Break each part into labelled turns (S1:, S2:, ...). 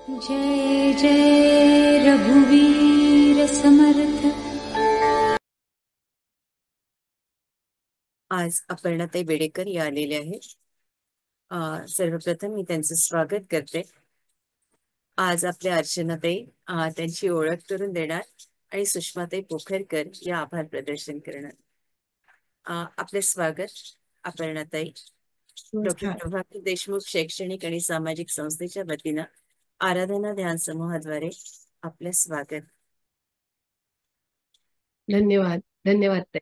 S1: जय जय रघुवीर समर्थ।
S2: आज अपर्णाताई बेडेकर या आलेले आहेत. सर्वप्रथम मी त्यांचं स्वागत करते. आज आपल्या अर्चनाताई त्यांची ओळख करून देणार आणि सुषमाताई पोखरकर या आभार प्रदर्शन करणार. आपले स्वागत अपर्णाताई. डॉक्टर प्रभाकर देशमुख शैक्षणिक आणि सामाजिक संस्थेच्या वतीनं आराधना ध्यान समूहाद्वारे आपले स्वागत.
S3: धन्यवाद. धन्यवाद ताई.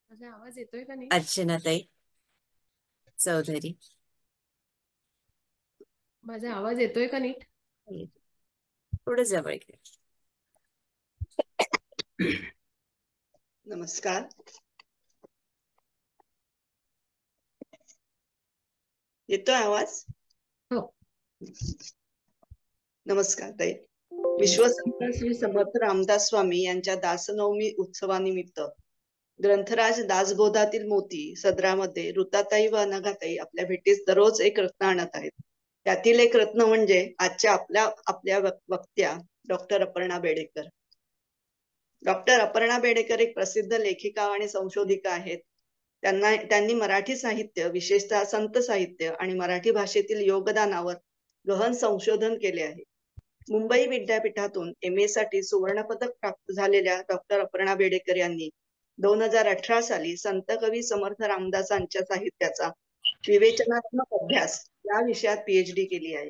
S3: माझा आवाज येतोय का नाही?
S2: अर्चनाताई चौधरी,
S3: माझा आवाज येतोय का नीट?
S2: थोडं जवळ घ्या.
S4: नमस्कार. येतोय आवाज?
S3: हो.
S4: नमस्कार ताई. विश्वसंत श्री समर्थ रामदास स्वामी यांच्या दासनवमी उत्सवानिमित्त ग्रंथराज दासबोधातील मोती सदरामध्ये ऋताताई व अनघाताई आपल्या भेटीस दररोज एक रत्न आणत आहेत. त्यातील एक रत्न म्हणजे आजच्या आपल्या वक्त्या डॉक्टर अपर्णा बेडेकर. डॉक्टर अपर्णा बेडेकर एक प्रसिद्ध लेखिका आणि संशोधिका आहेत. त्यांनी मराठी साहित्य, विशेषतः संत साहित्य आणि मराठी भाषेतील योगदानावर गहन संशोधन केले आहे. मुंबई विद्यापीठातून MA साठी सुवर्ण पदक प्राप्त झालेल्या डॉक्टर अपर्णा बेडेकर यांनी 2018 साली संत कवी समर्थ रामदासांच्या साहित्याचा विवेचनात्मक अभ्यास या विषयात PhD केली आहे.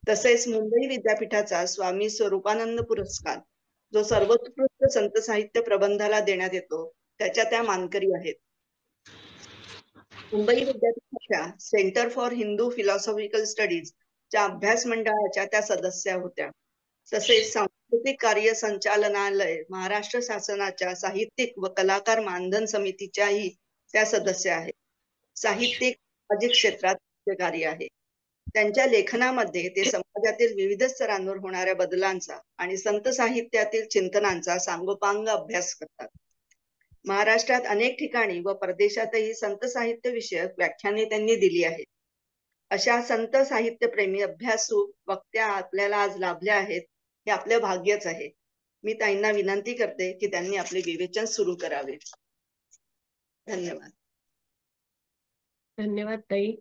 S4: तसेच मुंबई विद्यापीठाचा स्वामी स्वरूपानंद पुरस्कार जो सर्वोत्कृष्ट संत साहित्य प्रबंधाला देण्यात येतो त्याच्या त्या मानकरी आहेत. मुंबई विद्यापीठाच्या centre for Hindu philosophical studies च्या अभ्यास मंडळाच्या त्या सदस्य होत्या. तसेच सांस्कृतिक कार्य संचालनालय महाराष्ट्र शासनाच्या साहित्यिक व कलाकार मानधन समितीच्याही त्या सदस्य आहेत. साहित्यिक सामाजिक क्षेत्रात कार्य आहे. त्यांच्या लेखनामध्ये ते समाजातील विविध स्तरांवर होणाऱ्या बदलांचा आणि संत साहित्यातील चिंतनांचा सांगोपांग अभ्यास करतात. महाराष्ट्रात अनेक ठिकाणी व परदेशातही संत साहित्य विषयक व्याख्याने त्यांनी दिली आहेत. अशा संत साहित्य प्रेमी अभ्यासू वक्त्या आपल्याला आज लाभल्या आहेत, हे आपले भाग्यच आहे. मी ताईंना विनंती करते की त्यांनी आपले विवेचन सुरू करावे. धन्यवाद.
S3: धन्यवाद ताई.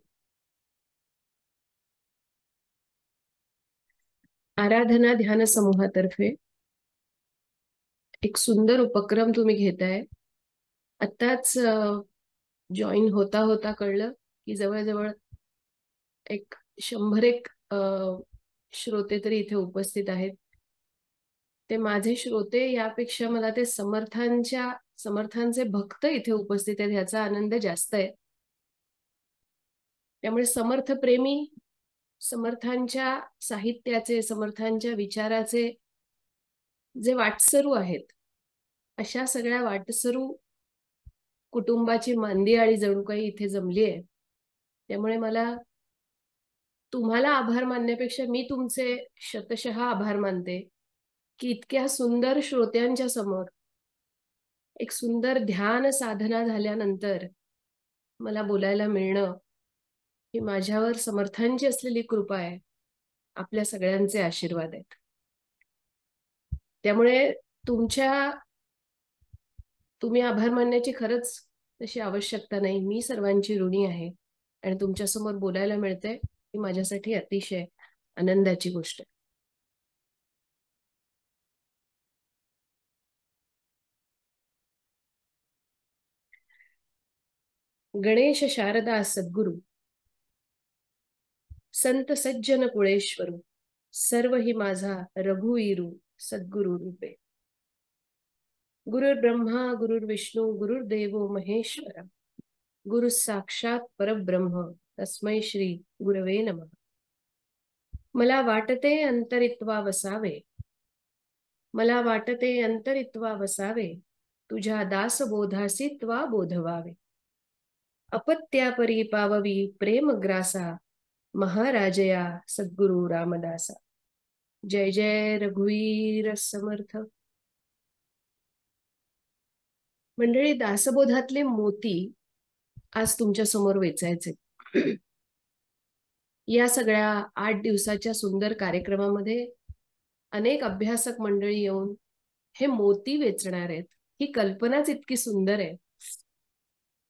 S3: आराधना ध्यान समूहातर्फे एक सुंदर उपक्रम तुम्ही घेताय. आत्ताच जॉईन होता होता कळलं की जवळजवळ एक 100 श्रोते तरी इथे उपस्थित आहेत. ते माझे श्रोते यापेक्षा मला ते समर्थांचे भक्त इथे उपस्थित आहेत ह्याचा आनंद जास्त आहे. त्यामुळे समर्थ प्रेमी, समर्थांच्या साहित्याचे, समर्थांच्या विचाराचे जे वाटसरू आहेत, अशा सगळ्या वाटसरू कुटुंबाची मांदियाळी जणू काही इथे जमली आहे. त्यामुळे मला तुम्हाला आभार मानण्यापेक्षा मी तुमचे शतशः आभार मानते की इतक्या सुंदर श्रोत्यांच्या समोर एक सुंदर ध्यान साधना झाल्यानंतर मला बोलायला मिळणं ही माझ्यावर समर्थांची असलेली कृपा आहे. आपल्या सगळ्यांचे आशीर्वाद आहेत. त्यामुळे तुम्ही आभार मानण्याची खरंच तशी आवश्यकता नाही. मी सर्वांची ऋणी आहे आणि तुमच्या समोर बोलायला मिळते ही माझ्यासाठी अतिशय आनंदाची गोष्ट आहे. गणेश शारदा सद्गुरु संत सज्जन कुळेश्वरू सर्व ही माझा रघुवीरू सद्गुरु रूपे. गुरुर्ब्रह्मा गुरुर्विष्णू गुरुर्देवो महेश्वरा गुरु साक्षात परब्रह्म तस्मै श्री गुरवे नमः. मला वाटते अंतरित्वा वसावे, मला वाटते अंतरित्वा वसावे, तुझ्या दासबोधासी त्वा बोधवावे. अपत्यापरी पाववी प्रेम ग्रासा, महाराजया सद्गुरु रामदासा. जय जय रघुवीर समर्थ. मंडळी, दासबोधातले मोती आज तुमच्या समोर वेचायचे. या सगळ्या 8 दिवसाच्या सुंदर कार्यक्रमामध्ये अनेक अभ्यासक मंडळी येऊन हे मोती वेचणार आहेत. ही कल्पनाच इतकी सुंदर आहे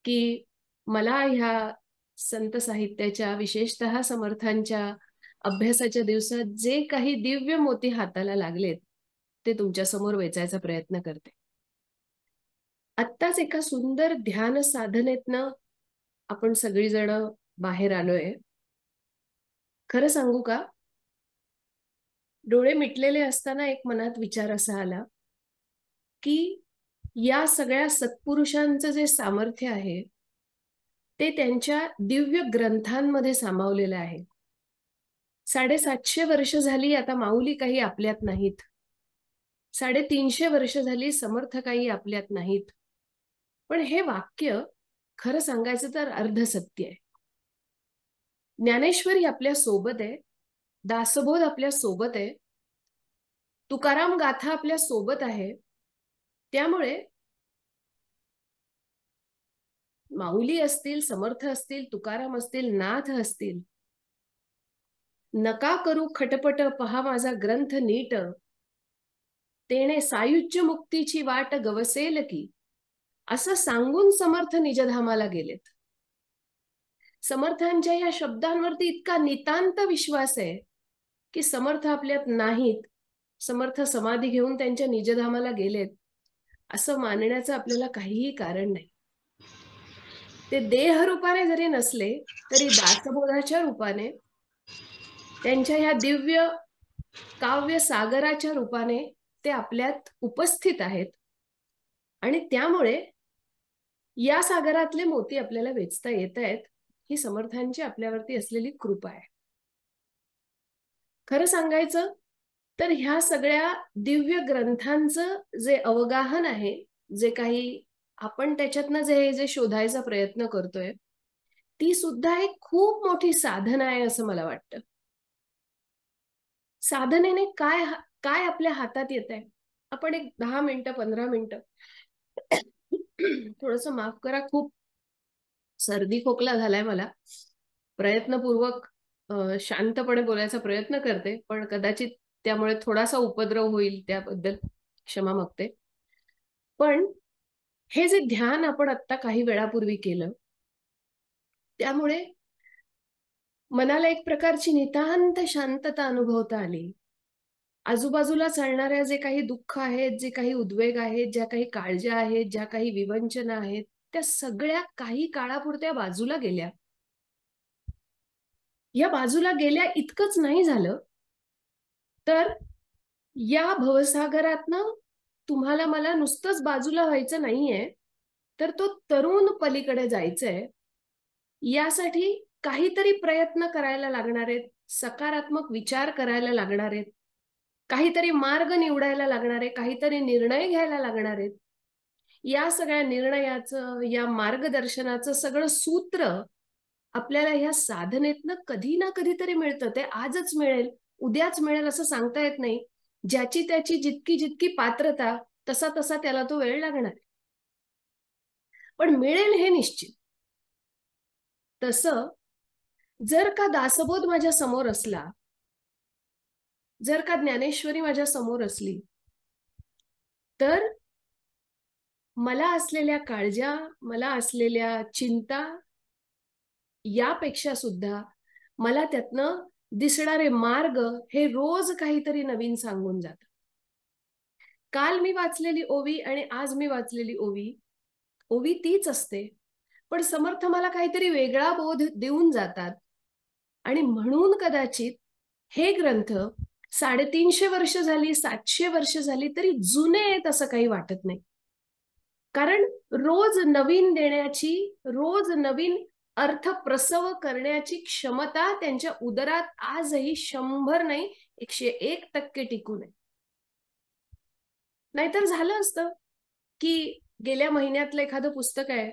S3: की मला ह्या संत साहित्याच्या, विशेषतः समर्थांच्या अभ्यासाच्या दिवसात जे काही दिव्य मोती हाताला लागलेत ते तुमच्या समोर वेचायचा प्रयत्न करते. आत्ताच एका सुंदर ध्यान साधनेतनं आपण सगळीजण बाहेर आलोय. खरं सांगू का, डोळे मिटलेले असताना एक मनात विचार असा आला की या सगळ्या सत्पुरुषांचं जे सामर्थ्य आहे ते त्यांच्या दिव्य ग्रंथांमध्ये सामावलेलं आहे. 750 वर्ष झाली आता माऊली काही आपल्यात नाहीत. 350 वर्ष झाली समर्थ काही आपल्यात नाहीत. पण हे वाक्य खरं सांगायचं तर अर्ध सत्य आहे. ज्ञानेश्वरी आपल्या सोबत आहे, दासबोध आपल्या सोबत आहे, तुकाराम गाथा आपल्या सोबत आहे. त्यामुळे माऊली असतील, समर्थ असतील, तुकाराम असतील, नाथ असतील, नका करू खटपट पहा माझा ग्रंथ नीट, तेणे सायुज्य मुक्तीची वाट गवसेल की, असं सांगून समर्थ निजधामाला गेलेत. समर्थांच्या या शब्दांवरती इतका नितांत विश्वास आहे की समर्थ आपल्यात नाहीत, समर्थ समाधी घेऊन त्यांच्या निजधामाला गेलेत असं मानण्याचं आपल्याला काहीही कारण नाही. ते देह रूपाने जरी नसले तरी दासबोधाच्या रूपाने, त्यांच्या ह्या दिव्य काव्य सागराच्या रूपाने ते आपल्यात उपस्थित आहेत. आणि त्यामुळे या सागरातले मोती आपल्याला वेचता येत आहेत. ही समर्थांची आपल्यावरती असलेली कृपा आहे. खरं सांगायचं तर ह्या सगळ्या दिव्य ग्रंथांचं जे अवगाहन आहे, जे काही आपण त्याच्यातनं जे शोधायचा प्रयत्न करतोय, ती सुद्धा एक खूप मोठी साधना आहे असं मला वाटतं. साधनेने काय काय आपल्या हातात येत आहे. आपण एक 10 मिनिटं 15 मिनिटं थोडस माफ करा, खूप सर्दी खोकला झालाय मला. प्रयत्नपूर्वक शांतपणे बोलायचा प्रयत्न करते, पण कदाचित त्यामुळे थोडासा उपद्रव होईल, त्याबद्दल क्षमा मागते. पण हे जे ध्यान आपण आत्ता काही वेळापूर्वी केलं त्यामुळे मनाला एक प्रकारची नितांत शांतता अनुभवता आली. आजूबाजूला चालणाऱ्या जे काही दुःख आहेत, जे काही उद्वेग आहेत, ज्या काही काळज्या आहेत, ज्या काही विवंचना आहेत, त्या सगळ्या काही काळापुरत्या बाजूला गेल्या. या बाजूला गेल्या इतकंच नाही झालं तर या भवसागरातनं तुम्हाला मला नुसतंच बाजूला व्हायचं नाहीये, तर तो तरुण पलीकडे जायचंय. यासाठी काहीतरी प्रयत्न करायला लागणार आहेत, सकारात्मक विचार करायला लागणार आहेत, काहीतरी मार्ग निवडायला लागणार आहे, काहीतरी निर्णय घ्यायला लागणार आहेत. या सगळ्या निर्णयाचं, या मार्गदर्शनाचं सगळं सूत्र आपल्याला ह्या साधनेतनं कधी ना कधीतरी मिळतं. ते आजच मिळेल, उद्याच मिळेल असं सांगता येत नाही. ज्याची त्याची जितकी जितकी पात्रता, तसा तसा त्याला तो वेळ लागणार. पण मिळेल हे निश्चित. तसं जर का दासबोध माझ्या समोर असला, जर का ज्ञानेश्वरी माझ्या समोर असली, तर मला असलेल्या काळज्या, मला असलेल्या चिंता यापेक्षा सुद्धा मला त्यातनं दिसणारे मार्ग हे रोज काहीतरी नवीन सांगून जातात. काल मी वाचलेली ओवी आणि आज मी वाचलेली ओवी तीच असते, पण समर्थ मला काहीतरी वेगळा बोध देऊन जातात. आणि म्हणून कदाचित हे ग्रंथ 350 वर्ष झाली, 700 वर्ष झाली तरी जुने आहेत असं काही वाटत नाही. कारण रोज नवीन देण्याची, रोज नवीन अर्थ प्रसव करण्याची क्षमता त्यांच्या उदरात आजही 100 नाही 101% टिकून आहे. नाहीतर झालं असतं की गेल्या महिन्यातलं एखादं पुस्तक आहे,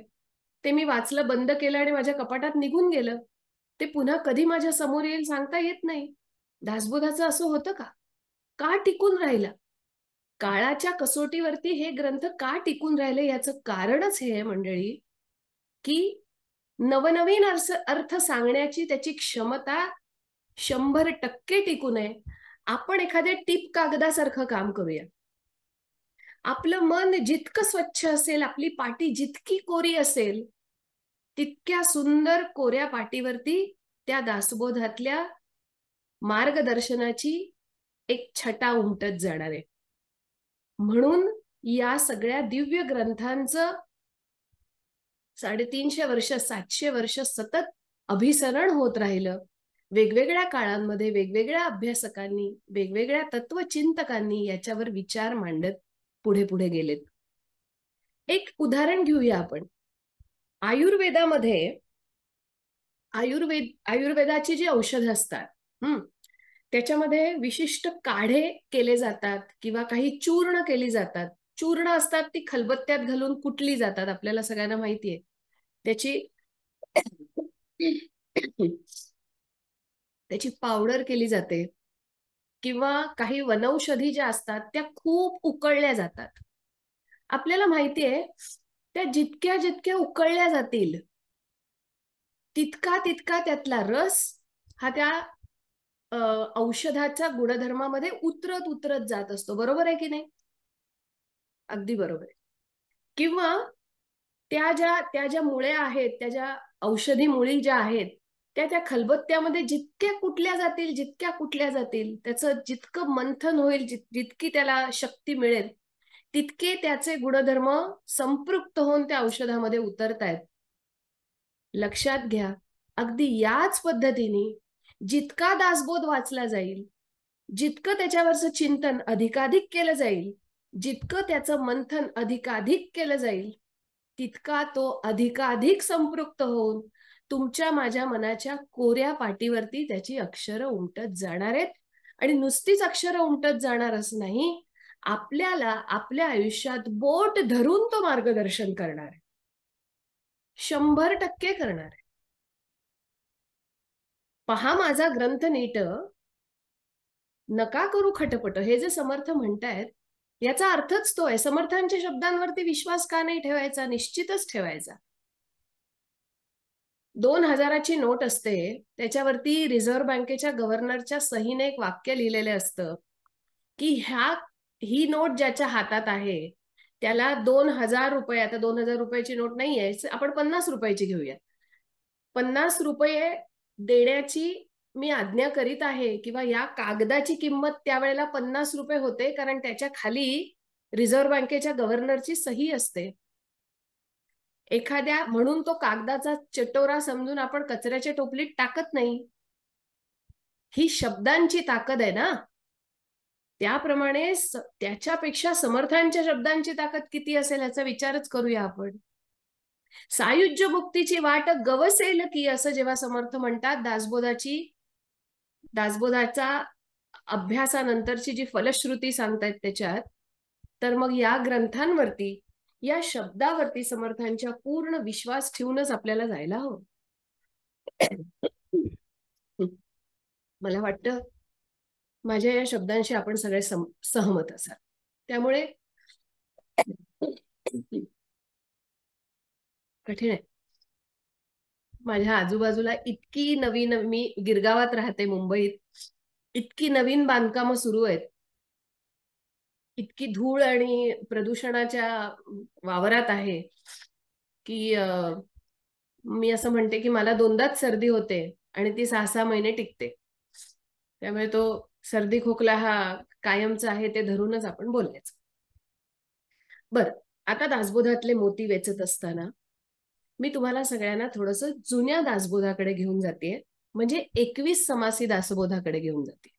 S3: ते मी वाचलं, बंद केलं आणि माझ्या कपाटात निघून गेलं. ते पुन्हा कधी माझ्या समोर येईल सांगता येत नाही. दासबोधाचं असं होतं का? का टिकून राहिला? काळाच्या कसोटीवरती हे ग्रंथ का टिकून राहिले याचं कारणच हे आहे मंडळी, की नवनवीन अर्थ सांगण्याची त्याची क्षमता 100% टिकू नये. आपण एखाद्या टीप कागदासारखं काम करूया. आपलं मन जितकं स्वच्छ असेल, आपली पाटी जितकी कोरी असेल, तितक्या सुंदर कोऱ्या पाटीवरती त्या दासबोधातल्या मार्गदर्शनाची एक छटा उमटत जाणार आहे. म्हणून या सगळ्या दिव्य ग्रंथांचं 350 वर्ष 700 वर्ष सतत अभिसरण होत राहिलं. वेगवेगळ्या काळांमध्ये वेगवेगळ्या अभ्यासकांनी, वेगवेगळ्या तत्वचिंतकांनी याच्यावर विचार मांडत पुढे पुढे गेलेत. एक उदाहरण घेऊया आपण. आयुर्वेदामध्ये आयुर्वेदाची जी औषधं असतात, त्याच्यामध्ये विशिष्ट काढे केले जातात किंवा काही चूर्ण केली जातात. चूर्ण असतात ती खलबत्त्यात घालून कुटली जातात, आपल्याला सगळ्यांना माहितीये. त्याची पावडर केली जाते. किंवा काही वनौषधी ज्या असतात त्या खूप उकळल्या जातात. आपल्याला माहितीये त्या जितक्या जितक्या उकळल्या जातील तितका तितका त्यातला रस हा त्या औषधाच्या गुणधर्मामध्ये उतरत उतरत जात असतो. बरोबर आहे की नाही? अगदी बरोबर आहे. किंवा त्या ज्या मुळ्या आहेत, त्या ज्या औषधी मुळी ज्या आहेत त्या खलबत्त्यामध्ये जितक्या कुटल्या जातील त्याचं जितकं मंथन होईल, जितकी त्याला शक्ती मिळेल, तितके त्याचे गुणधर्म संपृक्त होऊन त्या औषधामध्ये उतरतायत. लक्षात घ्या, अगदी याच पद्धतीने जितका दासबोध वाचला जाईल, जितकं त्याच्यावरचं चिंतन अधिकाधिक केलं जाईल, जितकं त्याचं मंथन अधिकाधिक केलं जाईल, तितका तो अधिकाधिक संपृक्त होऊन तुमच्या माझ्या मनाच्या कोऱ्या पाटीवरती त्याची अक्षरं उमटत जाणार आहेत. आणि नुसतीच अक्षरं उमटत जाणारच नाही, आपल्याला आपल्या आयुष्यात बोट धरून तो मार्गदर्शन करणार आहे. 100% करणार आहे. पहा माझा ग्रंथ नीट, नका करू खटपट, हे जे समर्थ म्हणतायत याचा अर्थच तो आहे. समर्थांच्या शब्दांवरती विश्वास का नाही ठेवायचा? निश्चितच ठेवायचा. 2000ची नोट असते, त्याच्यावरती रिझर्व्ह बँकेच्या गव्हर्नरच्या सहीने एक वाक्य लिहिलेलं असतं की ही नोट ज्याच्या हातात आहे त्याला 2000 रुपये, आता 2000 रुपयाची नोट नाहीये, आपण 50 रुपयाची घेऊया, 50 रुपये देण्याची मी आज्ञा करीत आहे. किंवा या कागदाची किंमत त्यावेळेला 50 रुपये होते, कारण त्याच्या खाली रिझर्व्ह बँकेच्या गव्हर्नरची सही असते. म्हणून तो कागदाचा चटोरा समजून आपण कचऱ्याच्या टोपलीत टाकत नाही. ही शब्दांची ताकद आहे ना. त्याप्रमाणे त्याच्यापेक्षा समर्थांच्या शब्दांची ताकद किती असेल याचा विचारच करूया आपण. सायुज्य मुक्तीची वाट गवसेल की, असं जेव्हा समर्थ म्हणतात दासबोधाचा अभ्यासानंतरची जी फलश्रुती सांगतायत त्याच्यात, तर मग या ग्रंथांवरती, या शब्दावरती समर्थांच्या पूर्ण विश्वास ठेवूनच आपल्याला जायला हवं. मला वाटतं माझ्या या शब्दांशी आपण सगळे सहमत असाल. त्यामुळे कठीण आहे. माझ्या आजूबाजूला इतकी नवीन, मी गिरगावात राहते मुंबईत, इतकी नवीन बांधकामं सुरू आहेत, इतकी धूळ आणि प्रदूषणाच्या वावरात आहे की मी असं म्हणते की मला 2दाच सर्दी होते आणि ती 6-6 महिने टिकते. त्यामुळे तो सर्दी खोकला हा कायमचा आहे, ते धरूनच आपण बोलायचं. बरं, आता दासबोधातले मोती वेचत असताना मी तुम्हाला सगळ्यांना थोडंसं जुन्या दासबोधाकडे घेऊन जाते, म्हणजे 21 समासी दासबोधाकडे घेऊन जाते.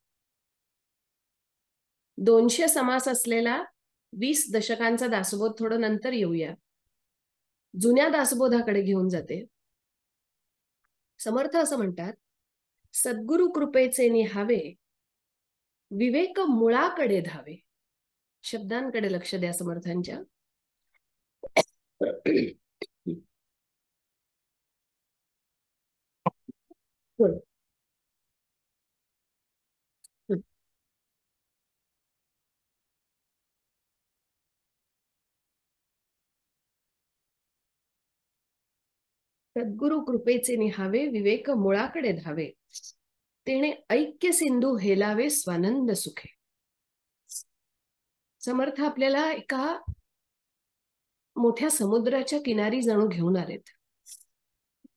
S3: 200 समास असलेला 20 दशकांचा दासबोध थोडं नंतर येऊया. जुन्या दासबोधाकडे घेऊन जाते. समर्थ असं म्हणतात, सद्गुरु कृपेचे निहावे, विवेक मुळाकडे धावे. शब्दांकडे लक्ष द्या समर्थांच्या. सद्गुरु कृपेचे निहावे, विवेक मुळाकडे धावे. तेणे ऐक्य सिंधू हेलावे स्वानंद सुखे. समर्थ आपल्याला एका मोठ्या समुद्राच्या किनारी जणू घेऊन आलेत.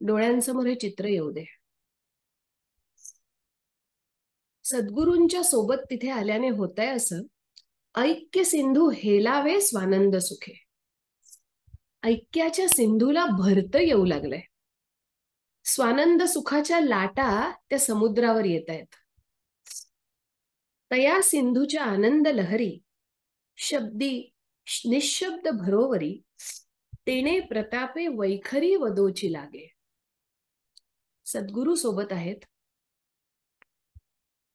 S3: डोळ्यांसमोर हे चित्र येऊ दे. सद्गुरूंच्या सोबत तिथे आल्याने होतंय असं, ऐक्य सिंधू हेलावे स्वानंद सुखे. ऐक्याच्या सिंधूला भरत येऊ लागलंय. स्वानंद सुखाच्या लाटा त्या समुद्रावर येत आहेत. तया सिंधूच्या आनंद लहरी शब्दी निशब्द भरोवरी तेने प्रतापे वैखरी वदोची लागे. सद्गुरू सोबत आहेत,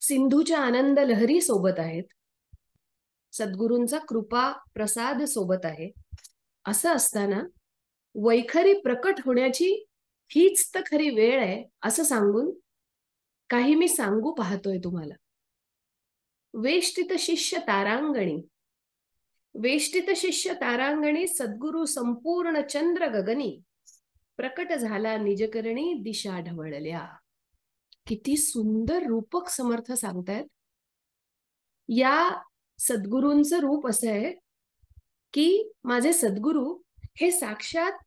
S3: सिंधूच्या आनंद लहरी सोबत आहेत, सद्गुरूंचा कृपा प्रसाद सोबत आहे. असं असताना वैखरी प्रकट होण्याची हीच तर खरी वेळ आहे असं सांगून काही मी सांगू पाहतोय तुम्हाला. वेष्टित शिष्य तारांगणी, वेष्टित शिष्य तारांगणी सद्गुरू संपूर्ण चंद्र गगनी प्रकट झाला निजकरणी दिशा ढवळल्या. किती सुंदर रूपक समर्थ सांगतायत. या सद्गुरूंचं रूप असं आहे की माझे सद्गुरू हे साक्षात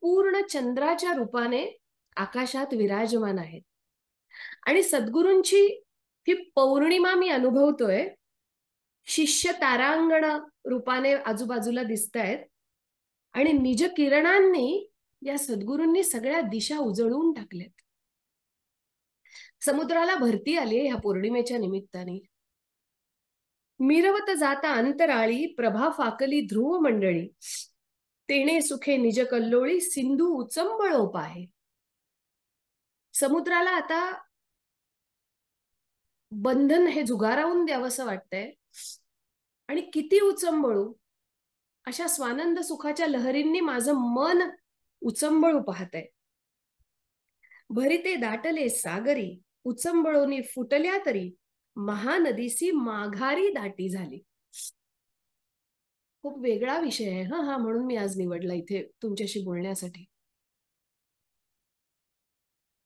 S3: पूर्ण चंद्राच्या रूपाने आकाशात विराजमान आहेत. आणि सद्गुरूंची ही पौर्णिमा मी अनुभवतोय. शिष्य तारांगण रूपाने आजूबाजूला दिसतायत आणि निज किरणांनी या सद्गुरूंनी सगळ्या दिशा उजळून टाकल्यात. समुद्राला भरती आली ह्या पौर्णिमेच्या निमित्ताने. मिरवत जाता अंतराळी प्रभा फाकली ध्रुव मंडळी तेणे सुखे निज कल्लोळी सिंधू उचंबळो पाहे. समुद्राला आता बंधन हे झुगारावून द्यावंसं वाटतंय आणि किती उचंबळू. अशा स्वानंद सुखाच्या लहरींनी माझं मन उचंबळू पाहतंय. भरिते दाटले सागरी उचंबळोनी फुटल्या तरी महानदीसी माघारी दाटी झाली. खूप वेगळा विषय आहे हा म्हणून मी आज निवडला इथे तुमच्याशी बोलण्यासाठी.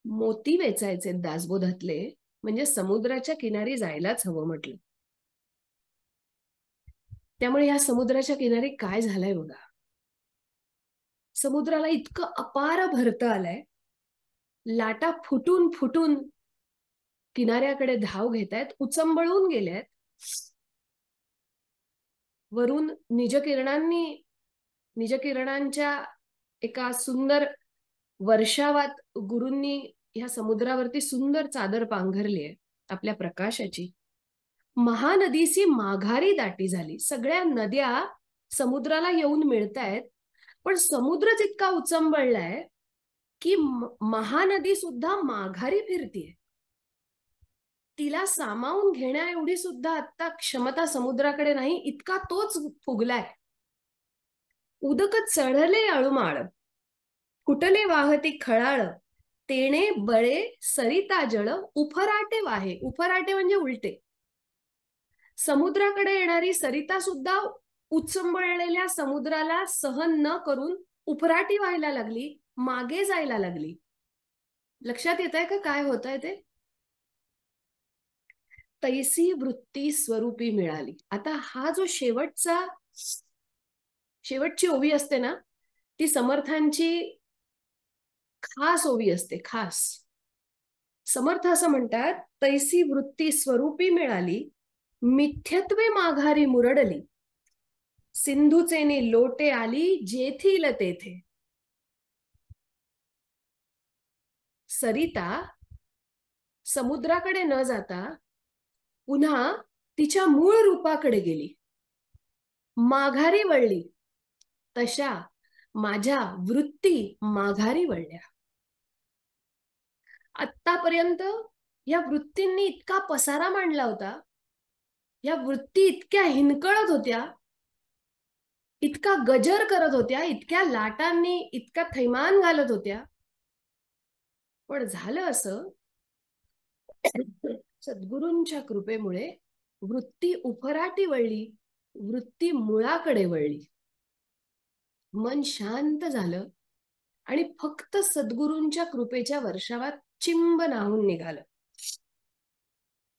S3: मोती वेचायचे दासबोधातले म्हणजे समुद्राच्या किनारी जायलाच हवं म्हटलं. त्यामुळे या समुद्राच्या किनारी काय झालंय बघा. समुद्राला इतकं अपार भरत आलंय. लाटा फुटून फुटून किनाऱ्याकडे धाव घेतायत, उचंबळून गेल्यात. वरून निजकिरणांच्या एका सुंदर वर्षावात गुरूंनी ह्या समुद्रावरती सुंदर चादर पांघरली आहे आपल्या प्रकाशाची. महानदीची माघारी दाटी झाली. सगळ्या नद्या समुद्राला येऊन मिळतायत, पण समुद्रच इतका उचंबळलाय की महानदी सुद्धा माघारी फिरतीये. तिला सामावून घेण्या एवढी सुद्धा आता क्षमता समुद्राकडे नाही, इतका तोच फुगलाय. उदक चढले अळुमाळ फुटले वाहती खळाळ तेणे बळे सरिता जळ उफराटे वाहे. उफराटे म्हणजे उलटे. समुद्राकडे येणारी सरिता सुद्धा उचंबळलेल्या समुद्राला सहन न करून उफराटी व्हायला लागली, मागे जायला लागली. लक्षात येत आहे का काय होत आहे ते? तैसी वृत्ती स्वरूपी मिळाली. आता हा जो शेवटची ओवी असते ना, ती समर्थांची खास ओवी असते. खास समर्थ असं म्हणतात, तैसी वृत्ती स्वरूपी मिळाली मिथ्यत्वे माघारी मुरडली सिंधुचेनी लोटे आली जेथील तेथे. सरिता समुद्राकडे न जाता पुन्हा तिच्या मूळ रूपाकडे गेली, माघारी वळली. तशा माझ्या वृत्ती माघारी वळल्या. आतापर्यंत या वृत्तींनी इतका पसारा मांडला होता. या वृत्ती इतक्या हिनकळत होत्या, इतका गजर करत होत्या, इतक्या लाटांनी इतका थैमान घालत होत्या. पण झालं असं, सद्गुरूंच्या कृपेमुळे वृत्ती उफराटी वळली, वृत्ती मुळाकडे वळली. मन शांत झालं आणि फक्त सद्गुरूंच्या कृपेच्या वर्षावात चिंब नाहून निघालं.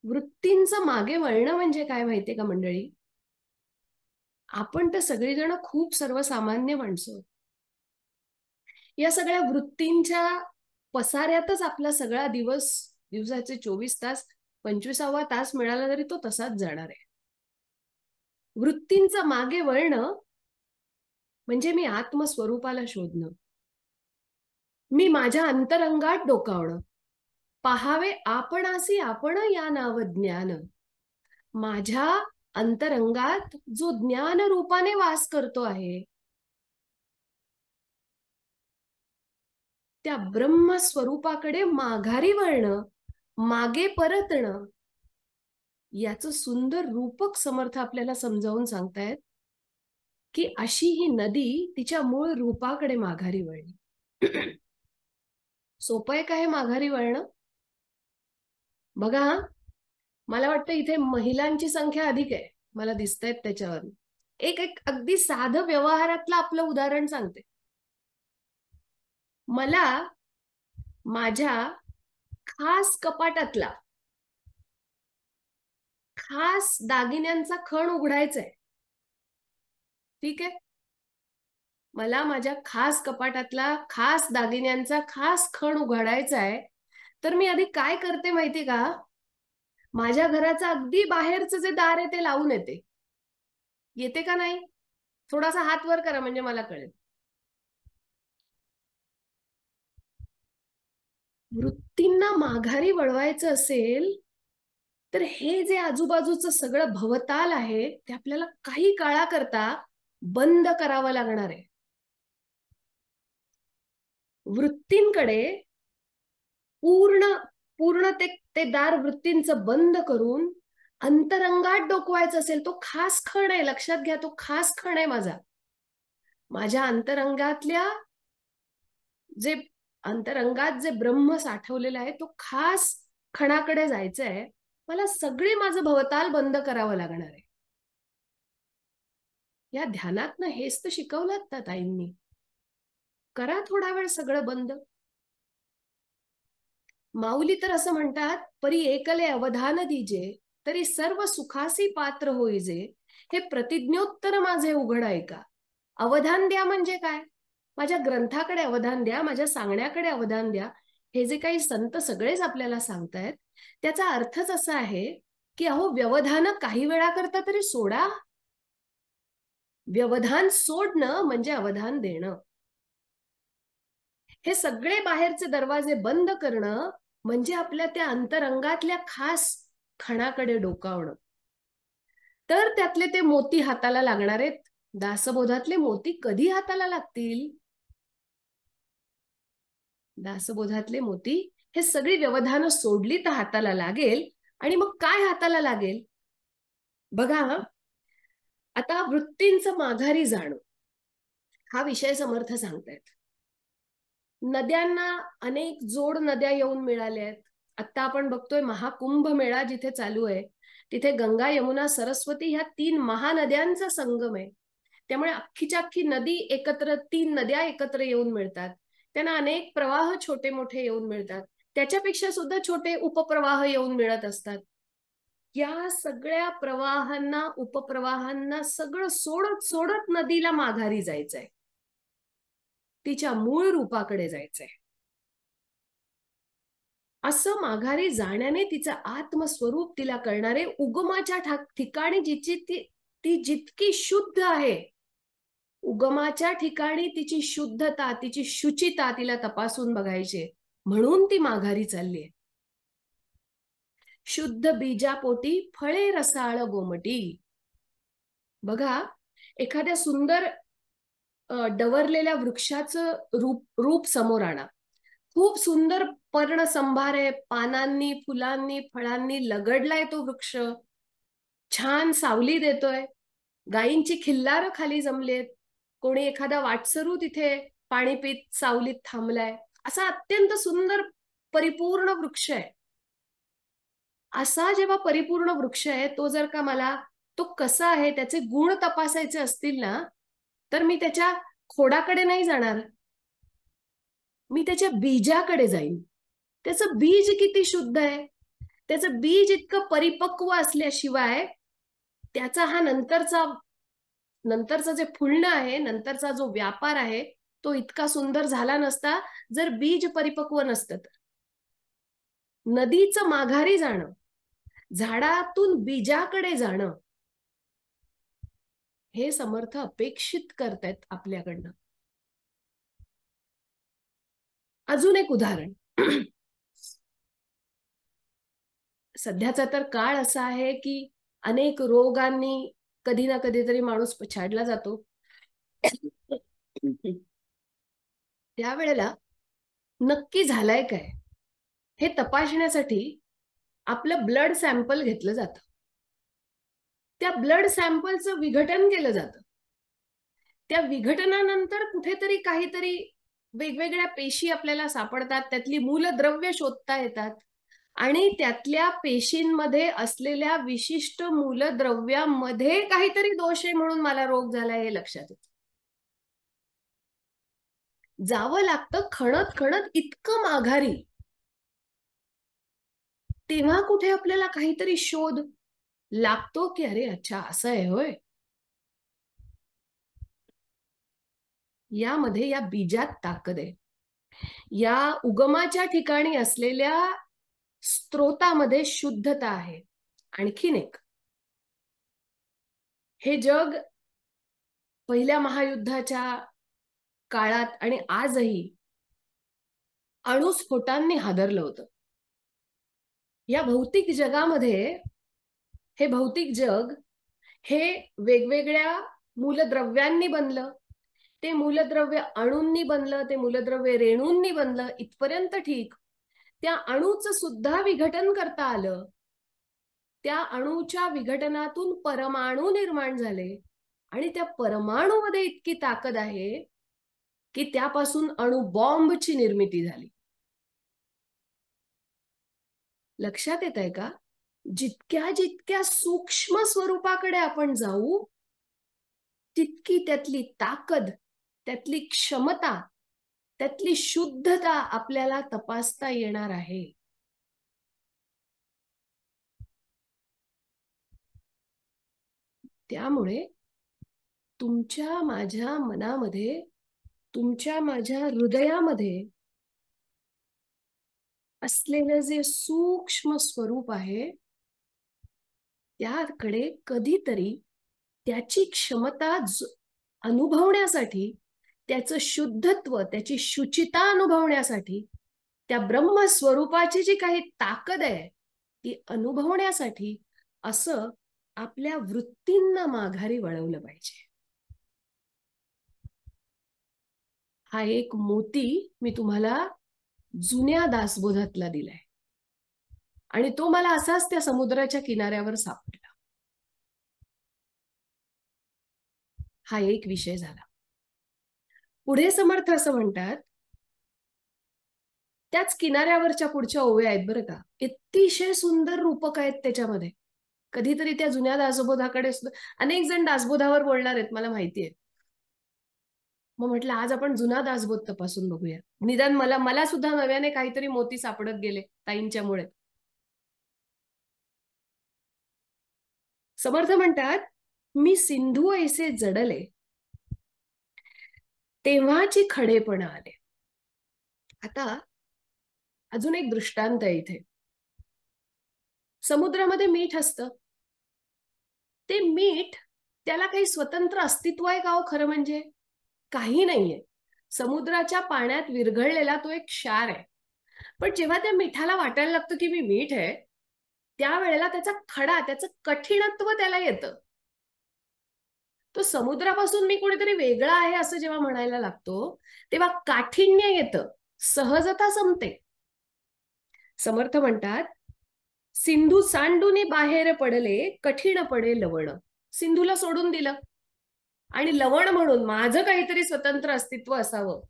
S3: वृत्तींचं मागे वळणं म्हणजे काय माहितीये का मंडळी? आपण तर सगळेजण खूप सर्वसामान्य माणसं आहोत. या सगळ्या वृत्तींच्या पसाऱ्यातच आपला सगळा दिवस, दिवसाचे 24 तास, 25वा तास मिळाला तरी तो तसाच जाणार आहे. वृत्तींचं मागे वळणं म्हणजे मी आत्मस्वरूपाला शोधणं, मी माझ्या अंतरंगात डोकावणं. पहावे आपणासी आपण या नाव ज्ञान. माझ्या अंतरंगात जो ज्ञान रूपाने वास करतो आहे, त्या ब्रह्मस्वरूपाकडे माघारी वळणं, मागे परतणं, याचं सुंदर रूपक समर्थ आपल्याला समजावून सांगतायत की अशी ही नदी तिच्या मूळ रूपाकडे माघारी वळली. सोपं आहे का हे माघारी वळणं? बघा, मला वाटतं इथे महिलांची संख्या अधिक आहे, मला दिसतायत त्याच्यावर. एक एक अगदी साधं व्यवहारातलं आपलं उदाहरण सांगते. मला माझ्या खास कपाटातला खास दागिन्यांचा खण उघडायचा आहे. ठीक आहे, मला माझ्या खास कपाटातला खास दागिन्यांचा खास खण उघडायचा आहे. तर मी आधी काय करते माहिती का? माझ्या घराचं अगदी बाहेरचं जे दार आहे ते लावून येते. येते का नाही? थोडासा हात वर करा म्हणजे मला कळेल. वृत्तींना माघारी वळवायचं असेल तर हे जे आजूबाजूचं सगळं भवताल आहे ते आपल्याला काही काळाकरता बंद करावं लागणार आहे. वृत्तींकडे पूर्ण ते दार वृत्तींचं बंद करून अंतरंगात डोकवायचं असेल, तो खास खण आहे, लक्षात घ्या, तो खास खण आहे माझा. माझ्या अंतरंगात जे ब्रह्म साठवलेलं आहे तो खास खणाकडे जायचं आहे. मला सगळे माझं भवताल बंद करावं लागणार आहे. या ध्यानातनं हेच तर शिकवलं ना ताईंनी. करा थोडा वेळ सगळं बंद. माऊली तर असं म्हणतात, परी एकले अवधान दीजे तरी सर्व सुखासी पात्र होईजे, हे प्रतिज्ञोत्तर माझे उघड ऐका. अवधान द्या म्हणजे काय? माझ्या ग्रंथाकडे अवधान द्या, माझ्या सांगण्याकडे अवधान द्या. हे जे काही संत सगळेच आपल्याला सांगतायत त्याचा अर्थच असा आहे की अहो, व्यवधान काही वेळा करता तरी सोडा. व्यवधान सोडणं म्हणजे अवधान देणं. हे सगळे बाहेरचे दरवाजे बंद करणं म्हणजे आपल्या त्या अंतरंगातल्या खास खणाकडे डोकावणं. तर त्यातले ते मोती हाताला लागणार आहेत. दासबोधातले मोती कधी हाताला लागतील? दासबोधातले मोती हे सगळी व्यवधानं सोडली तर हाताला लागेल. आणि मग काय हाताला लागेल? बघा, आता वृत्तींचं माघारी जाणं हा विषय समर्थ सांगतायत. नद्यांना अनेक जोड नद्या येऊन मिळाल्या आहेत. आता आपण बघतोय महाकुंभ मेळा जिथे चालू आहे तिथे गंगा, यमुना, सरस्वती ह्या 3 महानद्यांचा संगम आहे. त्यामुळे अख्खीच्या अख्खी नदी एकत्र, 3 नद्या एकत्र येऊन मिळतात. त्यांना अनेक प्रवाह छोटे मोठे येऊन मिळतात. त्याच्यापेक्षा सुद्धा छोटे उपप्रवाह येऊन मिळत असतात. या सगळ्या प्रवाहांना, उपप्रवाहांना सगळं सोडत सोडत नदीला माघारी जायचंय, तिच्या मूळ रूपाकडे जायचंय. असं माघारी जाण्याने तिचं आत्मस्वरूप तिला कळणारे, उगमाच्या ठिकाणी ती जितकी शुद्ध आहे, उगमाच्या ठिकाणी तिची शुद्धता, तिची शुचिता तिला तपासून बघायचे, म्हणून ती माघारी चाललीये. शुद्ध बीजापोटी फळे रसाळ गोमटी. बघा, एखाद्या सुंदर डवरलेल्या वृक्षाचं रूप समोर आणा. खूप सुंदर पर्णसंभार आहे, पानांनी, फुलांनी, फळांनी लगडलाय तो वृक्ष. छान सावली देतोय, गायींची खिल्लार खाली जमलेत, कोणी एखादा वाटसरू तिथे पाणी पीत सावलीत थांबलाय. असा अत्यंत सुंदर परिपूर्ण वृक्ष आहे. असा जेव्हा परिपूर्ण वृक्ष आहे तो जर का मला तो कसा आहे त्याचे गुण तपासायचे असतील ना, तर मी त्याच्या खोडाकडे नाही जाणार, मी त्याच्या बीजाकडे जाईन. त्याचं बीज किती शुद्ध आहे, त्याचं बीज इतकं परिपक्व असल्याशिवाय त्याचा हा नंतरचा जे फुलणं आहे, नंतरचा जो व्यापार आहे, तो इतका सुंदर झाला नसता जर बीज परिपक्व नसतं तर. नदीचं माघारी जाणं, झाडातून बीजाकडे जाणं, हे समर्थ अपेक्षित करतायत आपल्याकडनं. अजून एक उदाहरण. सध्याचा तर काळ असा आहे की अनेक रोगांनी कधी ना कधीतरी माणूस पछाडला जातो. त्यावेळेला नक्की झालाय काय हे तपासण्यासाठी आपलं ब्लड सॅम्पल घेतलं जातं. त्या ब्लड सॅम्पलचं विघटन केलं जातं. त्या विघटनानंतर कुठेतरी काहीतरी वेगवेगळ्या पेशी आपल्याला सापडतात, त्यातली मूलद्रव्य शोधता येतात आणि त्यातल्या पेशींमध्ये असलेल्या विशिष्ट मूलद्रव्यामध्ये काहीतरी दोष आहे म्हणून मला रोग झालाय हे लक्षात येतं. जावं लागतं खणत खणत इतकं माघारी, तेव्हा कुठे आपल्याला काहीतरी शोध लागतो की अरे अच्छा असं आहे होय. यामध्ये या बीजात ताकद आहे. या उगमाच्या ठिकाणी असलेल्या स्त्रोतामध्ये शुद्धता आहे. आणखीन एक, हे जग पहिल्या महायुद्धाच्या काळात आणि आजही अणुस्फोटांनी हादरलं होतं. या भौतिक जगामध्ये हे भौतिक जग हे वेगवेगळ्या मूलद्रव्यांनी बनलं. ते मूलद्रव्य अणूंनी बनलं, ते मूलद्रव्य रेणूंनी बनलं, इथपर्यंत ठीक. त्या अणूचं सुद्धा विघटन करता आलं. त्या अणूच्या विघटनातून परमाणू निर्माण झाले आणि त्या परमाणूमध्ये इतकी ताकद आहे की त्यापासून अणुबॉम्बची निर्मिती झाली. लक्षात येत आहे का? जितक्या जितक्या सूक्ष्म स्वरूपाकडे आपण जाऊ तितकी त्यातली ताकद, त्यातली क्षमता, त्यातली शुद्धता आपल्याला तपासता येणार आहे. त्यामुळे तुमच्या माझ्या मनामध्ये, तुमच्या माझ्या हृदयामध्ये असलेलं जे सूक्ष्म स्वरूप आहे त्याकडे कधीतरी त्याची क्षमता अनुभवण्यासाठी, त्याचं शुद्धत्व, त्याची शुचिता अनुभवण्यासाठी, त्या ब्रह्मस्वरूपाची जी काही ताकद आहे ती अनुभवण्यासाठी असं आपल्या वृत्तींना माघारी वळवलं पाहिजे. हा एक मोती मी तुम्हाला जुन्या दासबोधातला दिलाय आणि तो मला असाच त्या समुद्राच्या किनाऱ्यावर सापडला. हा एक विषय झाला. पुढे समर्थ असं म्हणतात, त्याच किनाऱ्यावरच्या पुढच्या ओव्या आहेत बरं का, अतिशय सुंदर रूपक आहेत त्याच्यामध्ये. कधीतरी त्या जुन्या दासबोधाकडे, अनेक जण दासबोधावर बोलणार आहेत मला माहितीये. मग म्हटलं आज आपण जुना दासबोध तपासून बघूया. निदान मला सुद्धा नव्याने काहीतरी मोती सापडत गेले ताईंच्यामुळे. समर्थ म्हणतात, मी सिंधू ऐसे जडले तेव्हाची खडेपण आले. आता अजून एक दृष्टांत आहे इथे. समुद्रामध्ये मीठ असतं. ते मीठ, त्याला काही स्वतंत्र अस्तित्व आहे का हो? खरं म्हणजे काही नाहीये. समुद्राच्या पाण्यात विरघळलेला तो एक क्षार आहे. पण जेव्हा त्या मिठाला वाटायला लागतं की मी मीठ आहे, त्यावेळेला त्याचा खडा, त्याचं कठीणत्व त्याला येतं. तो समुद्रापासून मी कोणीतरी वेगळा आहे असं जेव्हा म्हणायला लागतो तेव्हा काठिण्य येतं, सहजता संपते. समर्थ म्हणतात, सिंधू सांडूनी बाहेर पडले, कठीण पडे लवण. सिंधूला सोडून दिलं आणि लवण म्हणून माझं काहीतरी स्वतंत्र अस्तित्व असावं,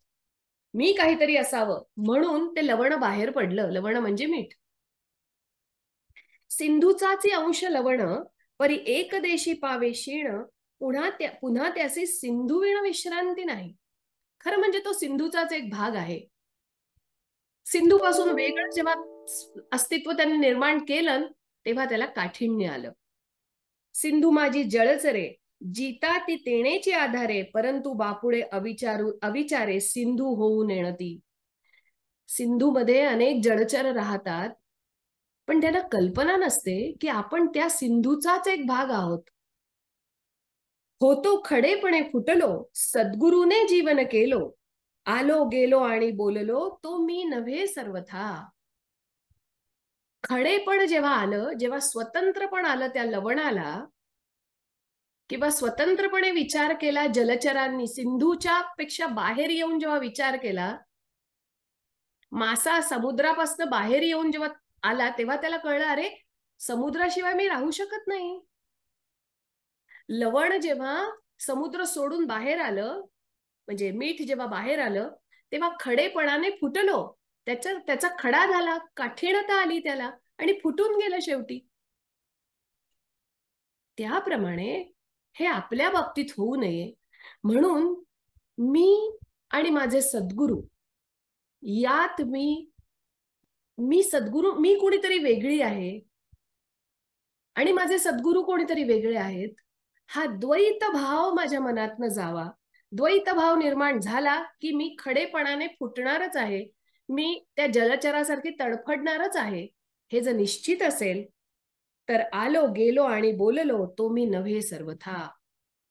S3: मी काहीतरी असावं म्हणून ते लवण बाहेर पडलं. लवण म्हणजे मीठ. सिंधूचाचे अंश लवण परी एक देशी पावे क्षीण, पुन्हा त्याचे सिंधू विण विश्रांती नाही. खरं म्हणजे तो सिंधूचाच एक भाग आहे. सिंधूपासून वेगळं जेव्हा अस्तित्व त्यांनी निर्माण केलं तेव्हा त्याला काठिण्य आलं. सिंधू माझी जळचरे, जीता ती तेणेची आधारे, परंतु बापुडे अविचारे सिंधू होऊ नेणती. सिंधूमध्ये अनेक जळचर राहतात, पण त्यांना कल्पना नसते की आपण त्या सिंधूचाच एक भाग आहोत. होतो खडेपणे फुटलो, सद्गुरूने जीवन केलो, आलो गेलो आणि बोललो, तो मी नव्हे सर्वथा. खडेपण जेव्हा आलं, जेव्हा स्वतंत्रपण आलं त्या लवणाला, किंवा स्वतंत्रपणे विचार केला जलचरांनी, सिंधूच्या पेक्षा बाहेर येऊन जेव्हा विचार केला, मासा समुद्रापासून बाहेर येऊन जेव्हा आला तेव्हा त्याला कळलं, अरे समुद्राशिवाय मी राहू शकत नाही. लवण जेव्हा समुद्र सोडून बाहेर आलं, म्हणजे मीठ जेव्हा बाहेर आलं, तेव्हा खडेपणाने फुटलो, त्याचा खडा झाला, काठीणता आली त्याला आणि फुटून गेलं शेवटी. त्याप्रमाणे हे आपल्या बाबतीत होऊ नये म्हणून मी आणि माझे सद्गुरू यात मी सद्गुरू, मी कोणीतरी वेगळी आहे आणि माझे सद्गुरू कोणीतरी वेगळे आहेत, हा द्वैत भाव माझ्या मनातनं जावा. द्वैत भाव निर्माण झाला की मी खडेपणाने फुटणारच आहे, मी त्या जलचरासारखी तडफडणारच आहे, हे जर निश्चित असेल तर आलो गेलो आणि बोललो, तो मी नव्हे सर्वथा.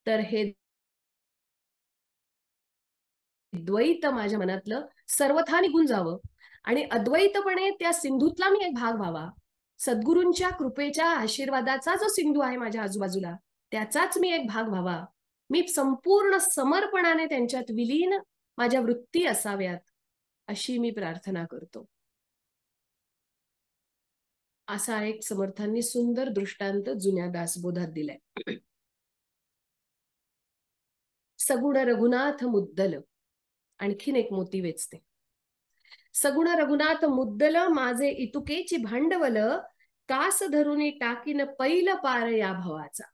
S3: तर हे द्वैत माझ्या मनातलं सर्वथा निघून जावं आणि अद्वैतपणे त्या सिंधूतला मी एक भाग व्हावा. सद्गुरूंच्या कृपेच्या आशीर्वादाचा जो सिंधू आहे माझ्या आजूबाजूला, त्याचाच मी एक भाग व्हावा. मी संपूर्ण समर्पणाने त्यांच्यात विलीन माझ्या वृत्ती असाव्यात, अशी मी प्रार्थना करतो. असा एक समर्थांनी सुंदर दृष्टांत जुन्या दासबोधात दिलाय. सगुण रघुनाथ मुद्दल, आणखीन एक मोती वेचते. सगुण रघुनाथ मुद्दल, माझे इतुकेची भांडवल, कास धरुनी टाकीन पैल पार या भवाचा.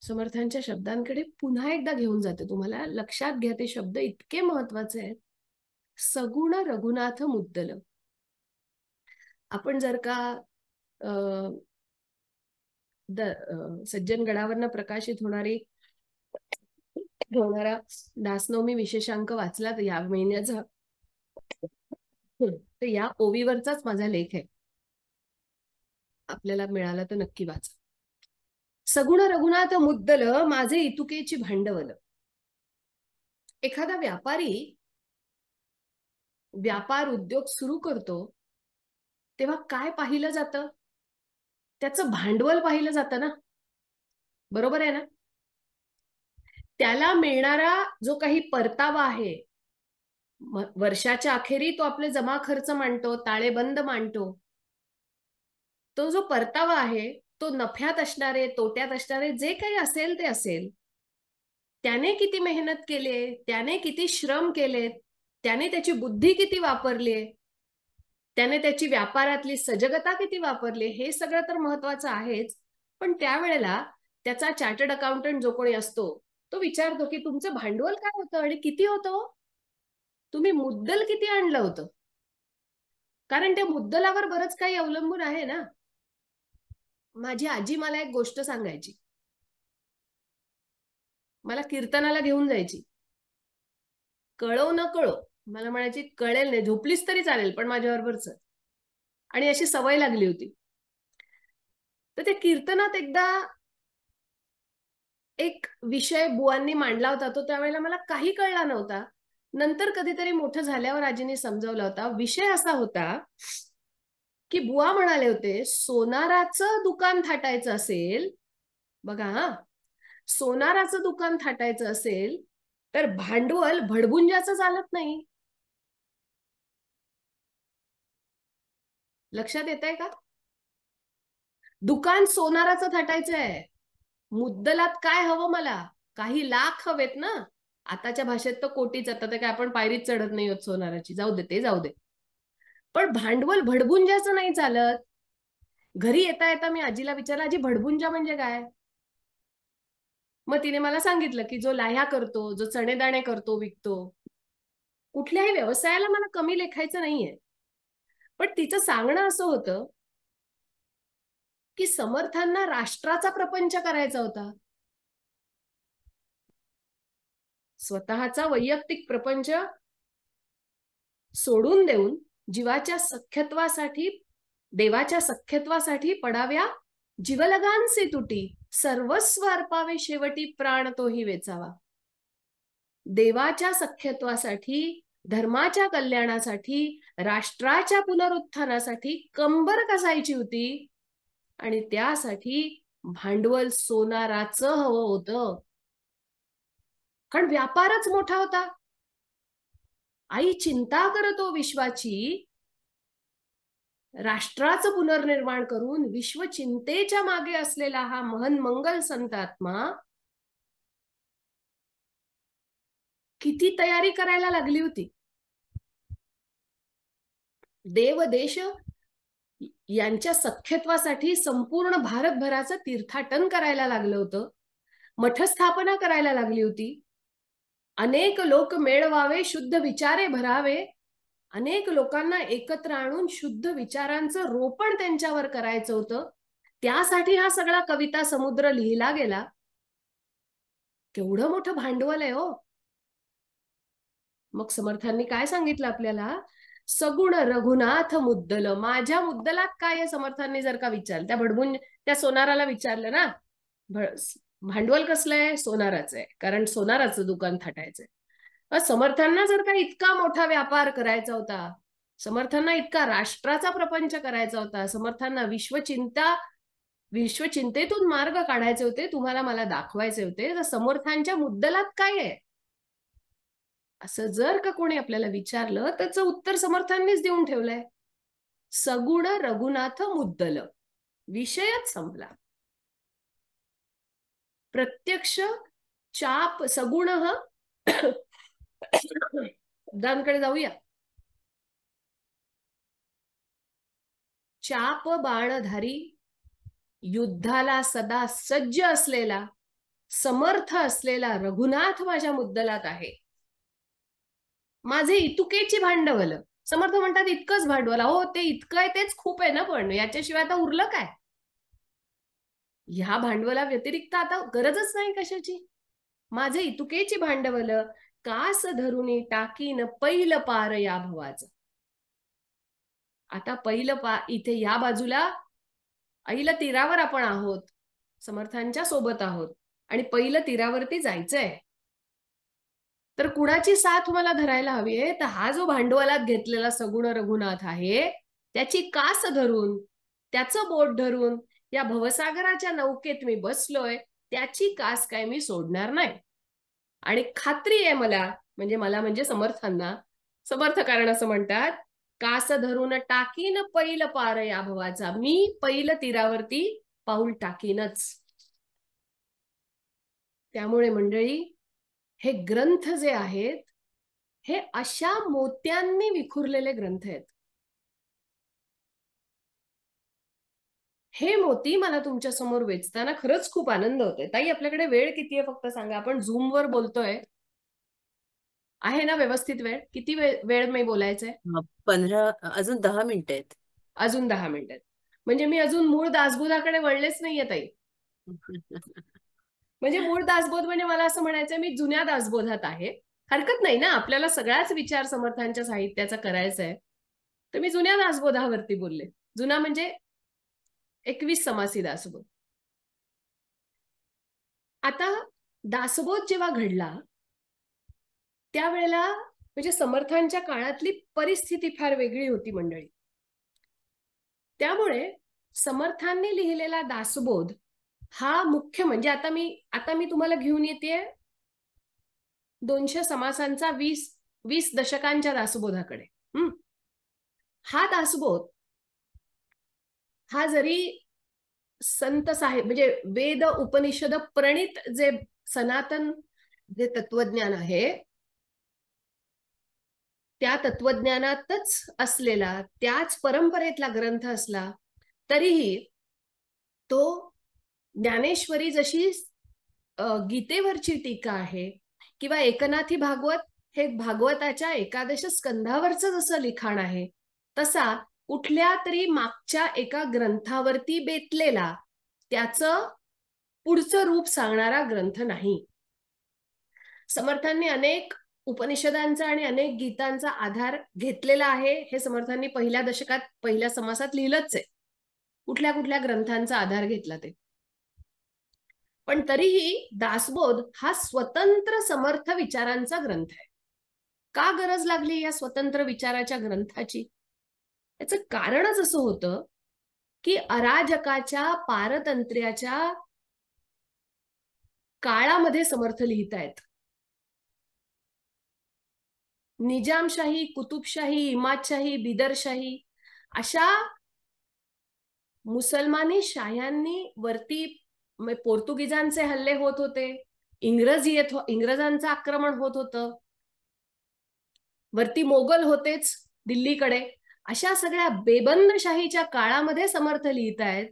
S3: समर्थांच्या शब्दांकडे पुन्हा एकदा घेऊन जाते तुम्हाला. लक्षात घ्या, ते शब्द इतके महत्वाचे आहेत. सगुण रघुनाथ मुद्दल. आपण जर का सज्जनगडावरनं प्रकाशित होणारा दासनवमी विशेषांक वाचला तर या महिन्याचा, तर या ओवीवरचाच माझा लेख आहे, आपल्याला मिळाला तर नक्की वाचा. सगुण रघुनाथ मुद्दल, माझे इतुकेची भांडवल. एखादा व्यापारी व्यापार उद्योग सुरू करतो तेव्हा काय पाहिलं जातं? त्याचं भांडवल पाहिलं जातं ना, बरोबर आहे ना? त्याला मिळणारा जो काही परतावा आहे, वर्षाच्या अखेरी तो आपले जमा खर्च मांडतो, ताळेबंद मांडतो, तो जो परतावा आहे तो नफ्यात असणारे तोट्यात असणारे जे काही असेल ते असेल. त्याने किती मेहनत केली, त्याने किती श्रम केले, त्याने त्याची बुद्धी किती वापरली, त्याने त्याची व्यापारातली सजगता किती वापरली, हे सगळं तर महत्वाचं आहेच. पण त्यावेळेला त्याचा चार्टर्ड अकाउंटंट जो कोणी असतो तो विचारतो की तुमचं भांडवल काय होतं आणि किती होतं, तुम्ही मुद्दल किती आणलं होतं. कारण त्या मुद्दलावर बरंच काही अवलंबून आहे ना. माझी आजी मला एक गोष्ट सांगायची, मला कीर्तनाला घेऊन जायची, कळो न कळो मला म्हणायची, कळेल नाही झोपलीस तरी चालेल पण माझ्याबरोबर चल, आणि अशी सवय लागली होती. तर त्या कीर्तनात एकदा एक विषय बुवांनी मांडला होता, तो त्यावेळेला मला काही कळला नव्हता. नंतर कधीतरी मोठं झाल्यावर आजीने समजावला होता. विषय असा होता की बुवा म्हणाले होते, सोनाराचं दुकान थाटायचं असेल, बघा हा, सोनाराचं दुकान थाटायचं असेल तर भांडवल भडभुंजाचं चालत नाही. लक्षात येत आहे का? दुकान सोनाराचं थाटायचं आहे, मुद्दलात काय हवं मला? काही लाख हवेत ना. आताच्या भाषेत तर कोटीच, आता ते काय आपण पायरीच चढत नाही होत सोनाराची, जाऊ दे ते जाऊ दे. पण भांडवल भडभुंजाचं नाही चालत. घरी येता येता मी आजीला विचारलं, आजी भडभुंजा म्हणजे काय? मग तिने मला सांगितलं की जो लाह्या करतो, जो चणेदाणे करतो विकतो, कुठल्याही व्यवसायाला मला कमी लेखायचं नाहीये, पण तिचं सांगणं असं होतं की समर्थांना राष्ट्राचा प्रपंच करायचा होता. स्वतःचा वैयक्तिक प्रपंच सोडून देऊन जीवाच्या सख्यत्वासाठी, देवाच्या सख्यत्वासाठी पडाव्या जीवलगांचे तुटी, सर्वस्व अर्पावे शेवटी प्राण तोही वेचावा. देवाच्या सख्यत्वासाठी, धर्माच्या कल्याणासाठी, राष्ट्राच्या पुनरुत्थानासाठी कंबर कसायची होती आणि त्यासाठी भांडवल सोनाराचं हवं होतं, कारण व्यापारच मोठा होता. आई चिंता करतो विश्वाची, राष्ट्राचं पुनर्निर्माण करून विश्व चिंतेच्या मागे असलेला हा महन मंगल संतात्मा किती तयारी करायला लागली होती. देव देश यांच्या सख्यत्वासाठी संपूर्ण भारतभराचं तीर्थाटन करायला लागलं होतं, मठस्थापना करायला लागली होती, अनेक लोक मेळवावे, शुद्ध विचारे भरावे, अनेक लोकांना एकत्र आणून शुद्ध विचारांचं रोपण त्यांच्यावर करायचं होतं. त्यासाठी हा सगळा कविता समुद्र लिहिला गेला. केवढं मोठं भांडवल आहे हो. मग समर्थांनी काय सांगितलं आपल्याला? सगुण रघुनाथ मुद्दल. माझ्या मुद्दलात काय आहे समर्थांनी जर का विचारलं, त्या भडबून त्या सोनाराला विचारलं ना, भांडवल कसलं आहे? सोनाराचं आहे, कारण सोनाराचं दुकान थाटायचंय. समर्थांना जर का इतका मोठा व्यापार करायचा होता, समर्थांना इतका राष्ट्राचा प्रपंच करायचा होता, समर्थांना विश्वचिंतेतून मार्ग काढायचे होते, तुम्हाला मला दाखवायचे होते, तर समर्थांच्या मुद्दलात काय आहे असं जर का कोणी आपल्याला विचारलं, त्याचं उत्तर समर्थांनीच देऊन ठेवलंय. सगुण रघुनाथ मुद्दल. विषयच संपला. प्रत्यक्ष चाप सगुण शब्दांकडे जाऊया. चाप बाणधारी, युद्धाला सदा सज्ज असलेला, समर्थ असलेला रघुनाथ माझ्या मुद्दलात आहे. माझे इतुकेची भांडवल. समर्थ म्हणतात इतकंच भांडवल. हो, ते इतकं आहे तेच खूप आहे ना, पण याच्याशिवाय आता उरलं काय? ह्या भांडवला व्यतिरिक्त आता गरजच नाही कशाची. माझे इतुकेची भांडवल, कास धरुनी टाकीन पैल पार या भवाचं. आता इथे या बाजूला ऐल तीरावर आपण आहोत, समर्थांच्या सोबत आहोत, आणि पैल तीरावरती जायचंय. तर कुणाची साथ मला धरायला हवी आहे? तर हा जो भांडवलात घेतलेला सगुण रघुनाथ आहे, त्याची कास धरून, त्याचं बोट धरून या भवसागराच्या नौकेत मी बसलोय, त्याची कास काय मी सोडणार नाही. आणि खात्री आहे मला म्हणजे समर्थांना, समर्थ कारण असं म्हणतात, कास धरून टाकीन पैल पार या भवाचा. मी पैल तीरावरती पाऊल टाकीनच. त्यामुळे मंडळी, हे ग्रंथ जे आहेत, हे अशा मोत्यांनी विखुरलेले ग्रंथ आहेत. हे मोती मला तुमच्या समोर वेचताना खरंच खूप आनंद होतोय. ताई, आपल्याकडे वेळ किती आहे फक्त सांगा. आपण झूमवर बोलतोय, आहे ना व्यवस्थित वेळ? किती वेळ मी बोलायचंय?
S2: 15, अजून 10 मिनिटं आहेत.
S3: अजून 10 मिनिटं. म्हणजे मी अजून मूळ दासबोधाकडे वळलेच नाहीये ताई. म्हणजे मूळ दासबोध म्हणजे मला असं म्हणायचंय, मी जुन्या दासबोधात आहे. हरकत नाही ना, आपल्याला सगळाच विचार समर्थांच्या साहित्याचा करायचा आहे, तर मी जुन्या दासबोधावरती बोलले. जुना म्हणजे 21 समासी दासबोध. आता दासबोध जेव्हा घडला त्यावेळेला म्हणजे समर्थांच्या काळातली परिस्थिती फार वेगळी होती मंडळी. त्यामुळे समर्थांनी लिहिलेला दासबोध हा मुख्य म्हणजे आता मी तुम्हाला घेऊन येते 200 समासांचा 20 दशकांच्या दासबोधाकडे. हा दासबोध हा जरी संत साहेब म्हणजे वेद उपनिषद प्रणित जे सनातन जे तत्वज्ञान आहे, त्या तत्वज्ञानातच असलेला, त्याच परंपरेतला ग्रंथ असला तरीही तो ज्ञानेश्वरी जशी गीतेवरची टीका आहे किंवा एकनाथी भागवत हे भागवताच्या एकादश स्कंधावरचं जसं लिखाण आहे तसा कुठल्या तरी मागच्या एका ग्रंथावरती बेतलेला त्याचं पुढचं रूप सांगणारा ग्रंथ नाही. समर्थांनी अनेक उपनिषदांचा आणि अनेक गीतांचा आधार घेतलेला आहे. हे समर्थांनी पहिल्या दशकात पहिल्या समासात लिहिलंच आहे, कुठल्या कुठल्या ग्रंथांचा आधार घेतला ते. पण तरीही दासबोध हा स्वतंत्र समर्थ विचारांचा ग्रंथ आहे. का गरज लागली या स्वतंत्र विचाराच्या ग्रंथाची? याचं कारणच असं होतं की अराजकाच्या पारतंत्र्याच्या काळामध्ये समर्थ लिहितायत. निजामशाही, कुतुबशाही, इमादशाही, बिदरशाही अशा मुसलमानी शाह्यांनी वरती पोर्तुगीजांचे हल्ले होत होते, इंग्रजांचं आक्रमण होत होतं, वरती मोगल होतेच दिल्लीकडे. अशा सगळ्या बेबंदशाहीच्या काळामध्ये समर्थ लिहितायत.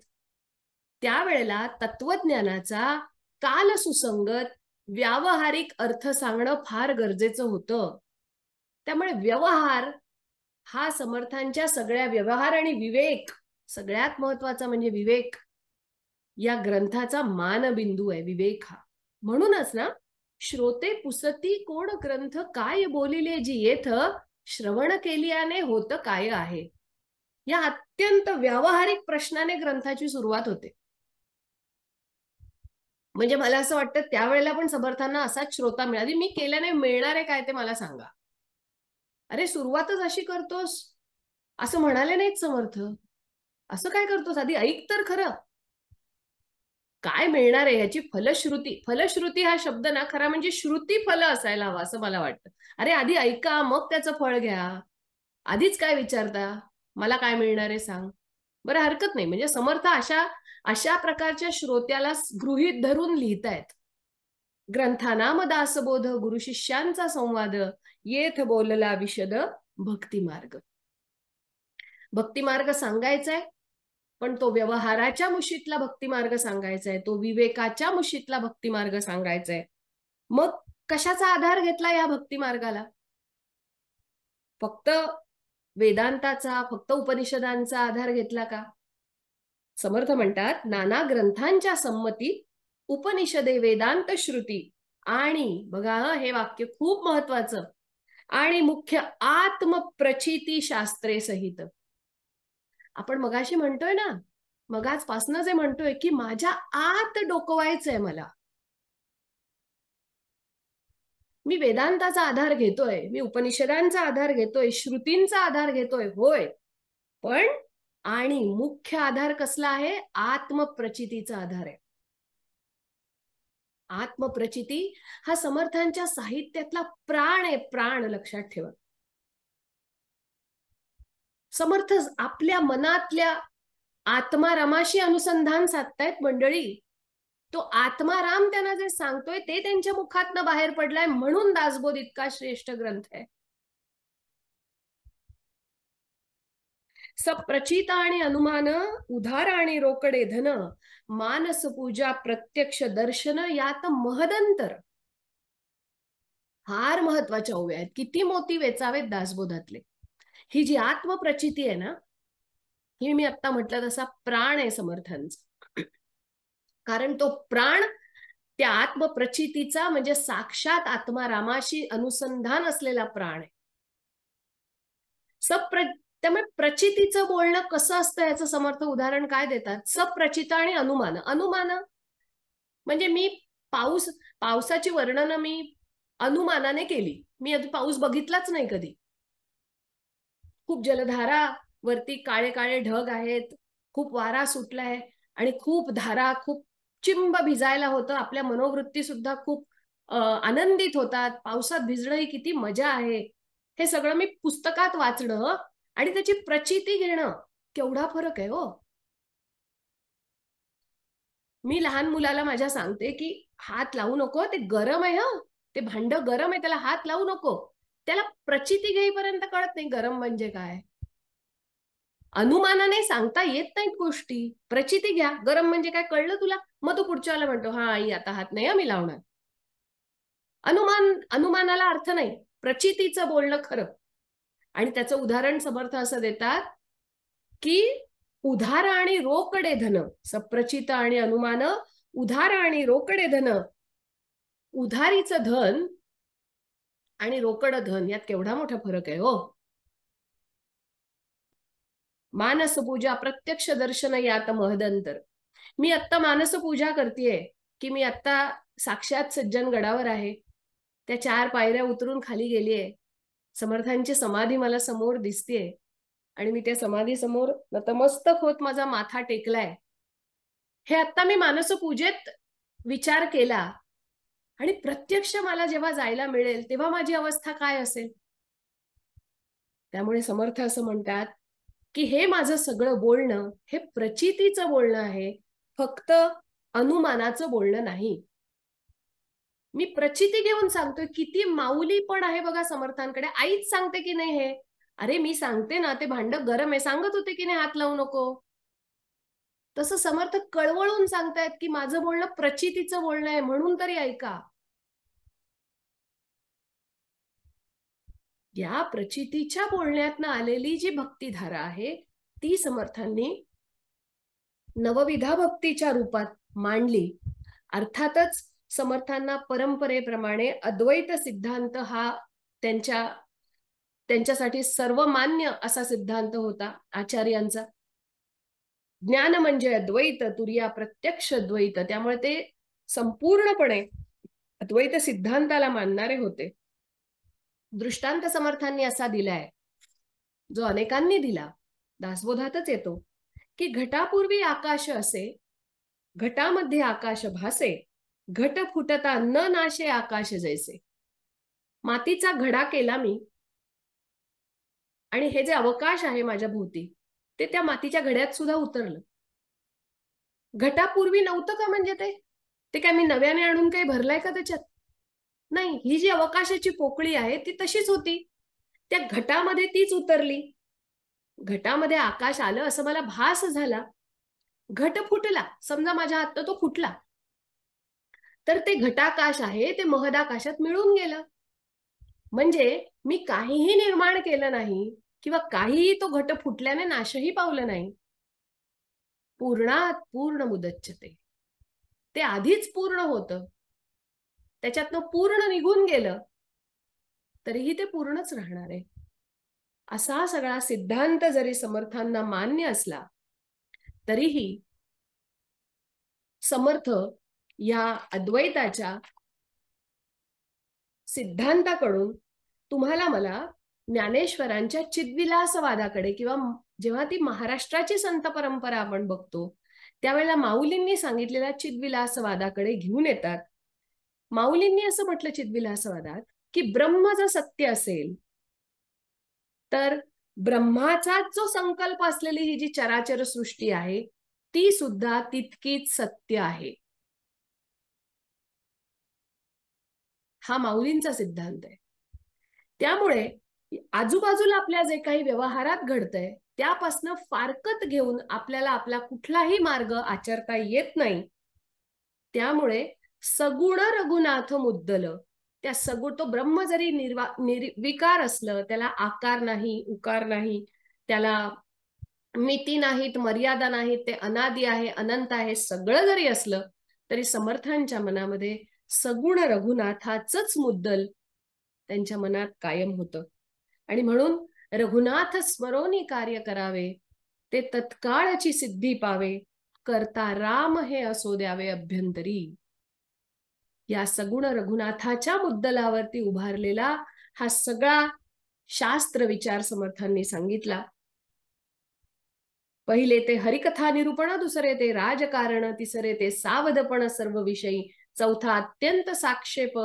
S3: त्यावेळेला तत्वज्ञानाचा कालसुसंगत व्यावहारिक अर्थ सांगणं फार गरजेचं होतं. त्यामुळे व्यवहार हा समर्थांच्या सगळ्या व्यवहार आणि विवेक, सगळ्यात महत्वाचा म्हणजे विवेक, या ग्रंथाचा मानबिंदू आहे. विवेक हा. म्हणूनच ना, श्रोते पुसती कोण ग्रंथ काय बोलिले जी येथ, श्रवण केल्याने होत काय आहे. या अत्यंत व्यावहारिक प्रश्नाने ग्रंथाची सुरुवात होते. म्हणजे मला असं वाटतं त्यावेळेला पण समर्थांना असाच श्रोता मिळाली. मी केल्याने मिळणार आहे काय ते मला सांगा. अरे सुरुवातच अशी करतोस असं म्हणाले नाहीत समर्थ. असं काय करतोस, आधी ऐक तर खरं. काय मिळणार आहे ह्याची फलश्रुती. फलश्रुती हा शब्द ना खरा म्हणजे श्रुती फल असायला हवा असं मला वाटतं. अरे आधी ऐका मग त्याचं फळ घ्या. आधीच काय विचारता, मला काय मिळणार आहे सांग. बरं हरकत नाही. म्हणजे समर्थ अशा प्रकारच्या श्रोत्याला गृहीत धरून लिहितायत. ग्रंथानाम दासबोध गुरु शिष्यांचा संवाद, येथ बोलला विशद भक्तिमार्ग. भक्तिमार्ग सांगायचाय, पण तो व्यवहाराच्या मुशीतला भक्तिमार्ग सांगायचाय, तो विवेकाच्या मुशीतला भक्तिमार्ग सांगायचाय. मग कशाचा आधार घेतला या भक्तिमार्गाला? फक्त वेदांताचा, फक्त उपनिषदांचा आधार घेतला का? समर्थ म्हणतात, नाना ग्रंथांच्या संमती, उपनिषदे वेदांत श्रुती, आणि बघा हे वाक्य खूप महत्वाचं, आणि मुख्य आत्मप्रचिती शास्त्रे सहित. आपण मगाशी म्हणतोय ना, मगाचपासनं जे म्हणतोय की माझ्या आत डोकवायचंय मला. मी वेदांताचा आधार घेतोय, मी उपनिषदांचा आधार घेतोय, श्रुतींचा आधार घेतोय, होय, पण आणि मुख्य आधार कसला आहे? आत्मप्रचितीचा आधार आहे. आत्मप्रचिती हा समर्थांच्या साहित्यातला प्राण आहे. प्राण लक्षात ठेवा. समर्थ आपल्या मनातल्या आत्मारामाशी अनुसंधान साधतायत मंडळी. तो आत्माराम त्यांना जे सांगतोय ते त्यांच्या मुखातनं बाहेर पडलाय, म्हणून दासबोध इतका श्रेष्ठ ग्रंथ आहे. सप्रचित आणि अनुमान, उधार आणि रोकडे धन, मानस पूजा प्रत्यक्ष दर्शन, यात महदंतर. फार महत्वाच्या ओव्या आहेत. किती मोती वेचावेत दासबोधातले. ही जी आत्मप्रचिती आहे ना, ही मी आता म्हटलं तसा प्राण आहे समर्थांचा. कारण तो प्राण त्या आत्मप्रचितीचा म्हणजे साक्षात आत्मारामाशी अनुसंधान असलेला प्राण आहे. त्यामुळे प्रचितीचं बोलणं कसं असतं याचं समर्थ उदाहरण काय देतात? सप्रचित आणि अनुमान. अनुमान म्हणजे मी पावसाची वर्णनं मी अनुमानाने केली. मी आधी पाऊस बघितलाच नाही कधी. खूप जलधारा, वरती काळे काळे ढग आहेत, खूप वारा सुटलाय आणि खूप धारा, खूप चिंब भिजायला होतं. आपल्या मनोवृत्ती सुद्धा खूप आनंदित होतात. पावसात भिजणं ही किती मजा आहे. हे सगळं मी पुस्तकात वाचणं आणि त्याची प्रचिती घेणं, केवढा फरक आहे हो. मी लहान मुलाला माझ्या सांगते की हात लावू नको, ते गरम आहे, ह ते भांड गरम आहे, त्याला हात लावू नको. त्याला प्रचिती घेईपर्यंत कळत नाही गरम म्हणजे काय. अनुमानाने सांगता येत नाहीत गोष्टी. प्रचिती घ्या, गरम म्हणजे काय कळलं तुला, मग तो पुढच्या वेळेला म्हणतो हा आई आता हात नाही मी लावणार. अनुमानाला अर्थ नाही. प्रचितीचं बोलणं खरं. आणि त्याचं उदाहरण समर्थ असं देतात की उधार आणि रोकडे धन, सप्रचित आणि अनुमान, उधार आणि रोकडे धन. उधारीचं धन आणि रोकड धन यात केवढा मोठा फरक आहे हो. मानस पूजा प्रत्यक्ष दर्शन यात महदंतर. मी आत्ता मानस पूजा करतेय की मी आत्ता साक्षात सज्जन गडावर आहे, त्या 4 पायऱ्या उतरून खाली गेलीये, समर्थांची समाधी मला समोर दिसतेय आणि मी त्या समाधी समोर नतमस्तक होत माझा माथा टेकलाय. हे आत्ता मी मानस पूजेत विचार केला आणि प्रत्यक्ष मला जेव्हा जायला मिळेल तेव्हा माझी अवस्था काय असेल. त्यामुळे समर्थ असं म्हणतात की हे माझं सगळं बोलणं हे प्रचितीचं बोलणं आहे, फक्त अनुमानाचं बोलणं नाही. मी प्रचिती घेऊन सांगतोय. किती माऊली पण आहे बघा समर्थांकडे. आईच सांगते की नाही हे, अरे मी सांगते ना ते भांड गरम आहे, सांगत होते की नाही हात लावू नको. तसं समर्थ कळवळून सांगतायत की माझं बोलणं प्रचितीचं बोलणं आहे, म्हणून तरी ऐका. या प्रचितीच्या बोलण्यातनं आलेली जी भक्तिधारा आहे ती समर्थांनी नवविधा भक्तीच्या रूपात मांडली. अर्थातच समर्थांना परंपरेप्रमाणे अद्वैत सिद्धांत हा त्यांच्यासाठी सर्वमान्य असा सिद्धांत होता आचार्यांचा. ज्ञान म्हणजे अद्वैत, तुर्या प्रत्यक्ष द्वैत. त्यामुळे ते संपूर्णपणे अद्वैत सिद्धांताला मानणारे होते. दृष्टांत समर्थांनी असा दिलाय, जो अनेकांनी दिला, दासबोधातच येतो की घटापूर्वी आकाश असे, घटामध्ये आकाश भासे, घट फुटता न नाशे आकाश जैसे. मातीचा घडा केला मी आणि हे जे अवकाश आहे माझ्या भोवती ते त्या मातीच्या घड्यात सुद्धा उतरलं. घटापूर्वी नव्हतं का? म्हणजे ते काय मी नव्याने आणून काही भरलाय का त्याच्यात? नाही, ही जी अवकाशाची पोकळी आहे ती तशीच होती, त्या घटामध्ये तीच उतरली. घटामध्ये आकाश आलं असं मला भास झाला. घट फुटला, समजा माझ्या हातनं तो फुटला, तर ते घटाकाश आहे ते महदाकाशात मिळून गेलं. म्हणजे मी काहीही निर्माण केलं नाही किंवा काहीही तो घट फुटल्याने नाशही पावलं नाही. पूर्णात पूर्ण मुदच्यते, ते आधीच पूर्ण होतं, त्याच्यातनं पूर्ण निघून गेलं तरीही ते पूर्णच राहणार आहे. असा सगळा सिद्धांत जरी समर्थांना मान्य असला तरीही समर्थ या अद्वैताच्या सिद्धांताकडून तुम्हाला मला ज्ञानेश्वरांच्या चिद्विलासवादाकडे, किंवा जेव्हा ती महाराष्ट्राची संत परंपरा आपण बघतो त्यावेळेला माऊलींनी सांगितलेल्या चिद्विलासवादाकडे घेऊन येतात. माऊलींनी असं म्हटलं चिद्विलासवादात की ब्रह्म जर सत्य असेल तर ब्रह्माचा जो संकल्प असलेली ही जी चराचर सृष्टी आहे ती सुद्धा तितकीच सत्य आहे. हा माऊलींचा सिद्धांत आहे. त्यामुळे आजूबाजूला आपल्या जे काही व्यवहारात घडतंय त्यापासनं फारकत घेऊन आपल्याला आपला कुठलाही मार्ग आचरता येत नाही. त्यामुळे सगुण रघुनाथ मुद्दल, त्या सगुण, तो ब्रह्म जरी निर्विकार असलं, त्याला आकार नाही, उकार नाही, त्याला मिती नाहीत, मर्यादा नाहीत, ते अनादी आहे, अनंत आहे, सगळं जरी असलं तरी समर्थांच्या मनामध्ये सगुण रघुनाथाचंच मुद्दल त्यांच्या मनात कायम होतं. आणि म्हणून रघुनाथ स्मरोनी कार्य करावे, ते तत्काळची सिद्धी पावे, करता राम हे असो द्यावे अभ्यंतरी. या सगुण रघुनाथाच्या मुद्दलावरती उभारलेला हा सगळा शास्त्र विचार समर्थांनी सांगितला. पहिले ते हरिकथा निरूपण, दुसरे ते राजकारण, तिसरे ते सावधपण सर्व विषयी, चौथा अत्यंत साक्षेप.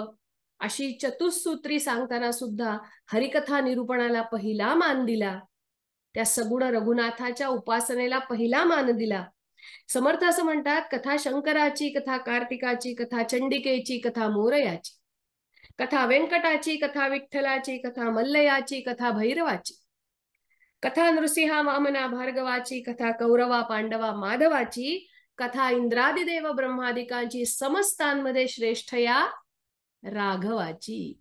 S3: अशी चतुसूत्री सांगताना सुद्धा हरिकथा निरूपणाला पहिला मान दिला, त्या सगुण रघुनाथाच्या उपासनेला पहिला मान दिला. समर्थ असं म्हणतात, कथा शंकराची, कथा कार्तिकाची, कथा चंडिकेची, कथा मोरयाची, कथा व्यंकटाची, कथा विठ्ठलाची, कथा मल्लयाची, कथा भैरवाची, कथा नृसिंहा वामना भार्गवाची, कथा कौरवा पांडवा माधवाची, कथा इंद्रादिदेव ब्रह्मादिकांची, समस्तांमध्ये श्रेष्ठ या राघवाची.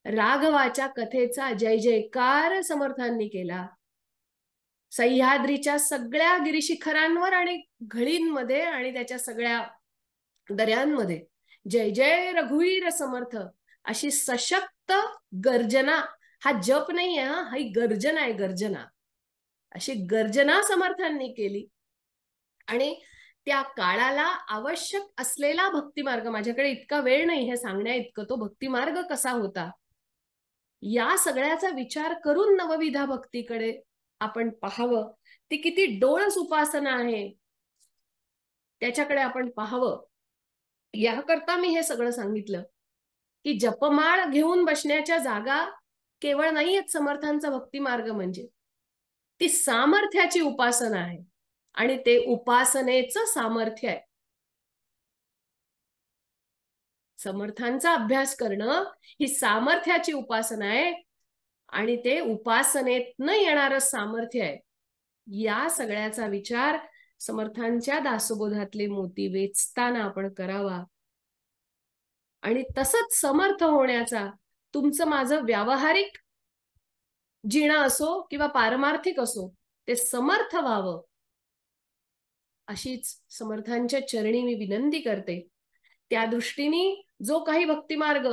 S3: राघवाच्या कथेचा जय जयकार समर्थांनी केला. सह्याद्रीच्या सगळ्या गिरीशिखरांवर आणि घळींमध्ये आणि त्याच्या सगळ्या दऱ्यांमध्ये जय जय रघुवीर समर्थ अशी सशक्त गर्जना, हा जप नाहीये, हा ही गर्जना आहे, गर्जना. अशी गर्जना समर्थांनी केली. आणि त्या काळाला आवश्यक असलेला भक्तिमार्ग, माझ्याकडे इतका वेळ नाही हे सांगण्या इतकं, तो भक्तिमार्ग कसा होता या सगळ्याचा विचार करून नवविधा भक्तीकडे आपण पाहावं. ती किती डोळस उपासना आहे त्याच्याकडे आपण पाहावं. याकरता मी हे सगळं सांगितलं की जपमाळ घेऊन बसण्याच्या जागा केवळ नाहीयेत समर्थांचा भक्तिमार्ग, म्हणजे ती सामर्थ्याची उपासना आहे आणि ते उपासनेचं सामर्थ्य आहे. समर्थांचा अभ्यास करणं ही सामर्थ्याची उपासना आहे आणि ते उपासनेतनं येणारं सामर्थ्य आहे. या सगळ्याचा विचार समर्थांच्या दासबोधातले मोती वेचताना आपण करावा. आणि तसंच समर्थ होण्याचा तुमचं माझं व्यावहारिक जीणं असो किंवा पारमार्थिक असो, ते समर्थ व्हावं अशीच समर्थांच्या चरणी मी विनंती करते. त्या दृष्टीने जो काही भक्तिमार्ग,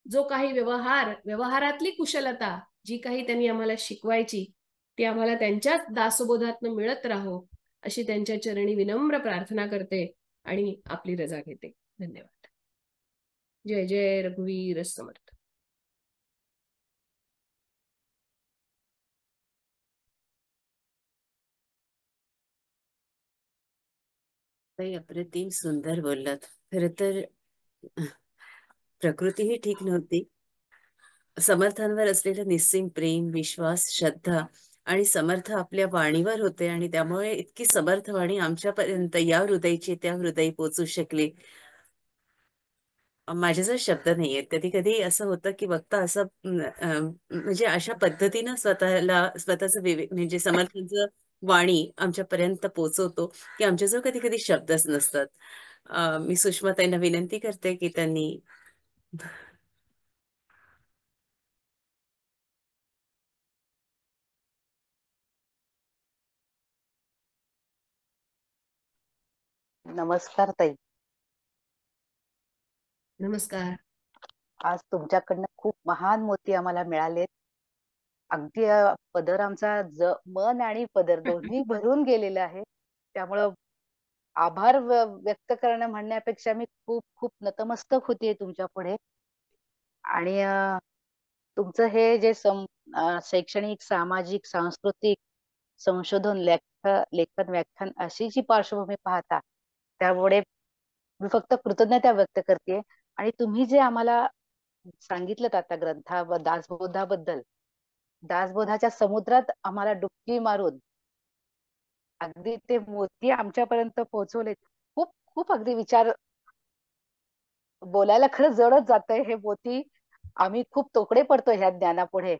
S3: जो काही व्यवहारातली कुशलता जी काही त्यांनी आम्हाला शिकवायची ती आम्हाला त्यांच्याच दासबोधातनं मिळत राहो अशी त्यांच्या चरणी विनम्र प्रार्थना करते आणि आपली रजा घेते. धन्यवाद. जय जय रघुवीर समर्थ.
S2: ताई अप्रतिम सुंदर बोललात. खर तर प्रकृती ही ठीक नव्हती. समर्थांवर असलेलं निस्सीम प्रेम, विश्वास, श्रद्धा आणि समर्थ आपल्या वाणीवर होते आणि त्यामुळे इतकी समर्थ वाणी आमच्यापर्यंत या हृदयची त्या हृदयी पोचू शकली. माझ्याजवळ शब्द नाहीयेत. कधी कधी असं होतं की बघता असं म्हणजे अशा पद्धतीनं स्वतःचं म्हणजे समर्थांचं वाणी आमच्यापर्यंत पोचवतो की आमच्याजवळ कधी कधी शब्दच नसतात. मी सुषमाताईंना विनंती करते की त्यांनी
S5: नमस्कार ताई.
S3: नमस्कार.
S5: आज तुमच्याकडनं खूप महान मोती आम्हाला मिळालेत. अगदी पदर आमचा मन आणि पदर दोन्ही भरून गेलेलं आहे. त्यामुळं आभार व्यक्त करणं म्हणण्यापेक्षा मी खूप खूप नतमस्तक होतीये तुमच्या पुढे. आणि तुमचं हे जे शैक्षणिक, सामाजिक, सांस्कृतिक संशोधन, लेखन, व्याख्यान अशी जी पार्श्वभूमी पाहता, त्यामुळे मी फक्त कृतज्ञता व्यक्त करते. आणि तुम्ही जे आम्हाला सांगितलं आता दासबोधाबद्दल, दासबोधाच्या समुद्रात आम्हाला डुबकी मारून अगदी ते मोती आमच्यापर्यंत पोहोचवले. खूप खूप अगदी विचार बोलायला खरं जडच जातंय. हे मोती आम्ही खूप तोकडे पडतो ह्या ज्ञानापुढे.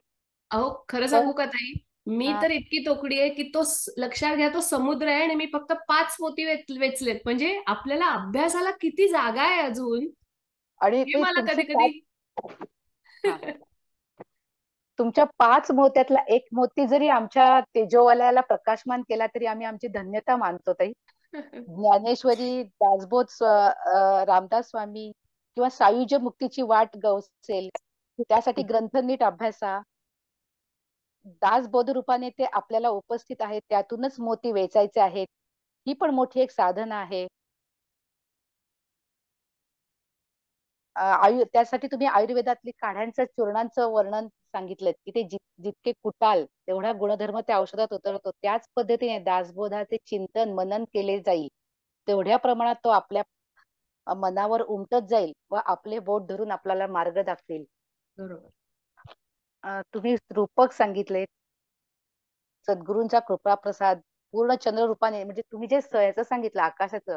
S3: अहो खरं
S5: पण
S3: सांगू का ताई, मी तर इतकी तोकडी आहे की तो लक्षात घ्या, तो समुद्र आहे आणि मी फक्त 5 मोती वेचलेत. म्हणजे आपल्याला अभ्यासाला किती जागा आहे अजून,
S5: आणि
S3: हे
S5: ते
S3: मला
S5: तुमचे
S3: कधी कधी
S5: तुमच्या 5 मोत्यातला एक मोती जरी आमच्या तेजोवलयाला प्रकाशमान केला तरी आम्ही आमची धन्यता मानतो ताई. ज्ञानेश्वरी, दासबोध, रामदास स्वामी किंवा सायुज्य मुक्तीची वाट गवसेल, त्यासाठी ग्रंथ नीट अभ्यासा. दासबोध रूपाने ते आपल्याला उपस्थित आहेत, त्यातूनच मोती वेचायचे आहेत. ही पण मोठी एक साधना आहे. त्यासाठी तुम्ही आयुर्वेदातली काढ्यांचं, चूर्णांचं वर्णन सांगितलं की ते जितके कुटाल तेवढा गुणधर्म त्या औषधात उतरतो. त्याच पद्धतीने दासबोधाचे चिंतन, मनन केले जाईल, तेवढ्या प्रमाणात तो आपल्या मनावर उमटत जाईल व आपले बोट धरून आपल्याला मार्ग दाखवेल.
S3: बरोबर.
S5: तुम्ही रूपक सांगितले, सद्गुरूंचा कृपा प्रसाद पूर्ण चंद्र रूपाने, म्हणजे तुम्ही जे याचं सांगितलं आकाशाचं,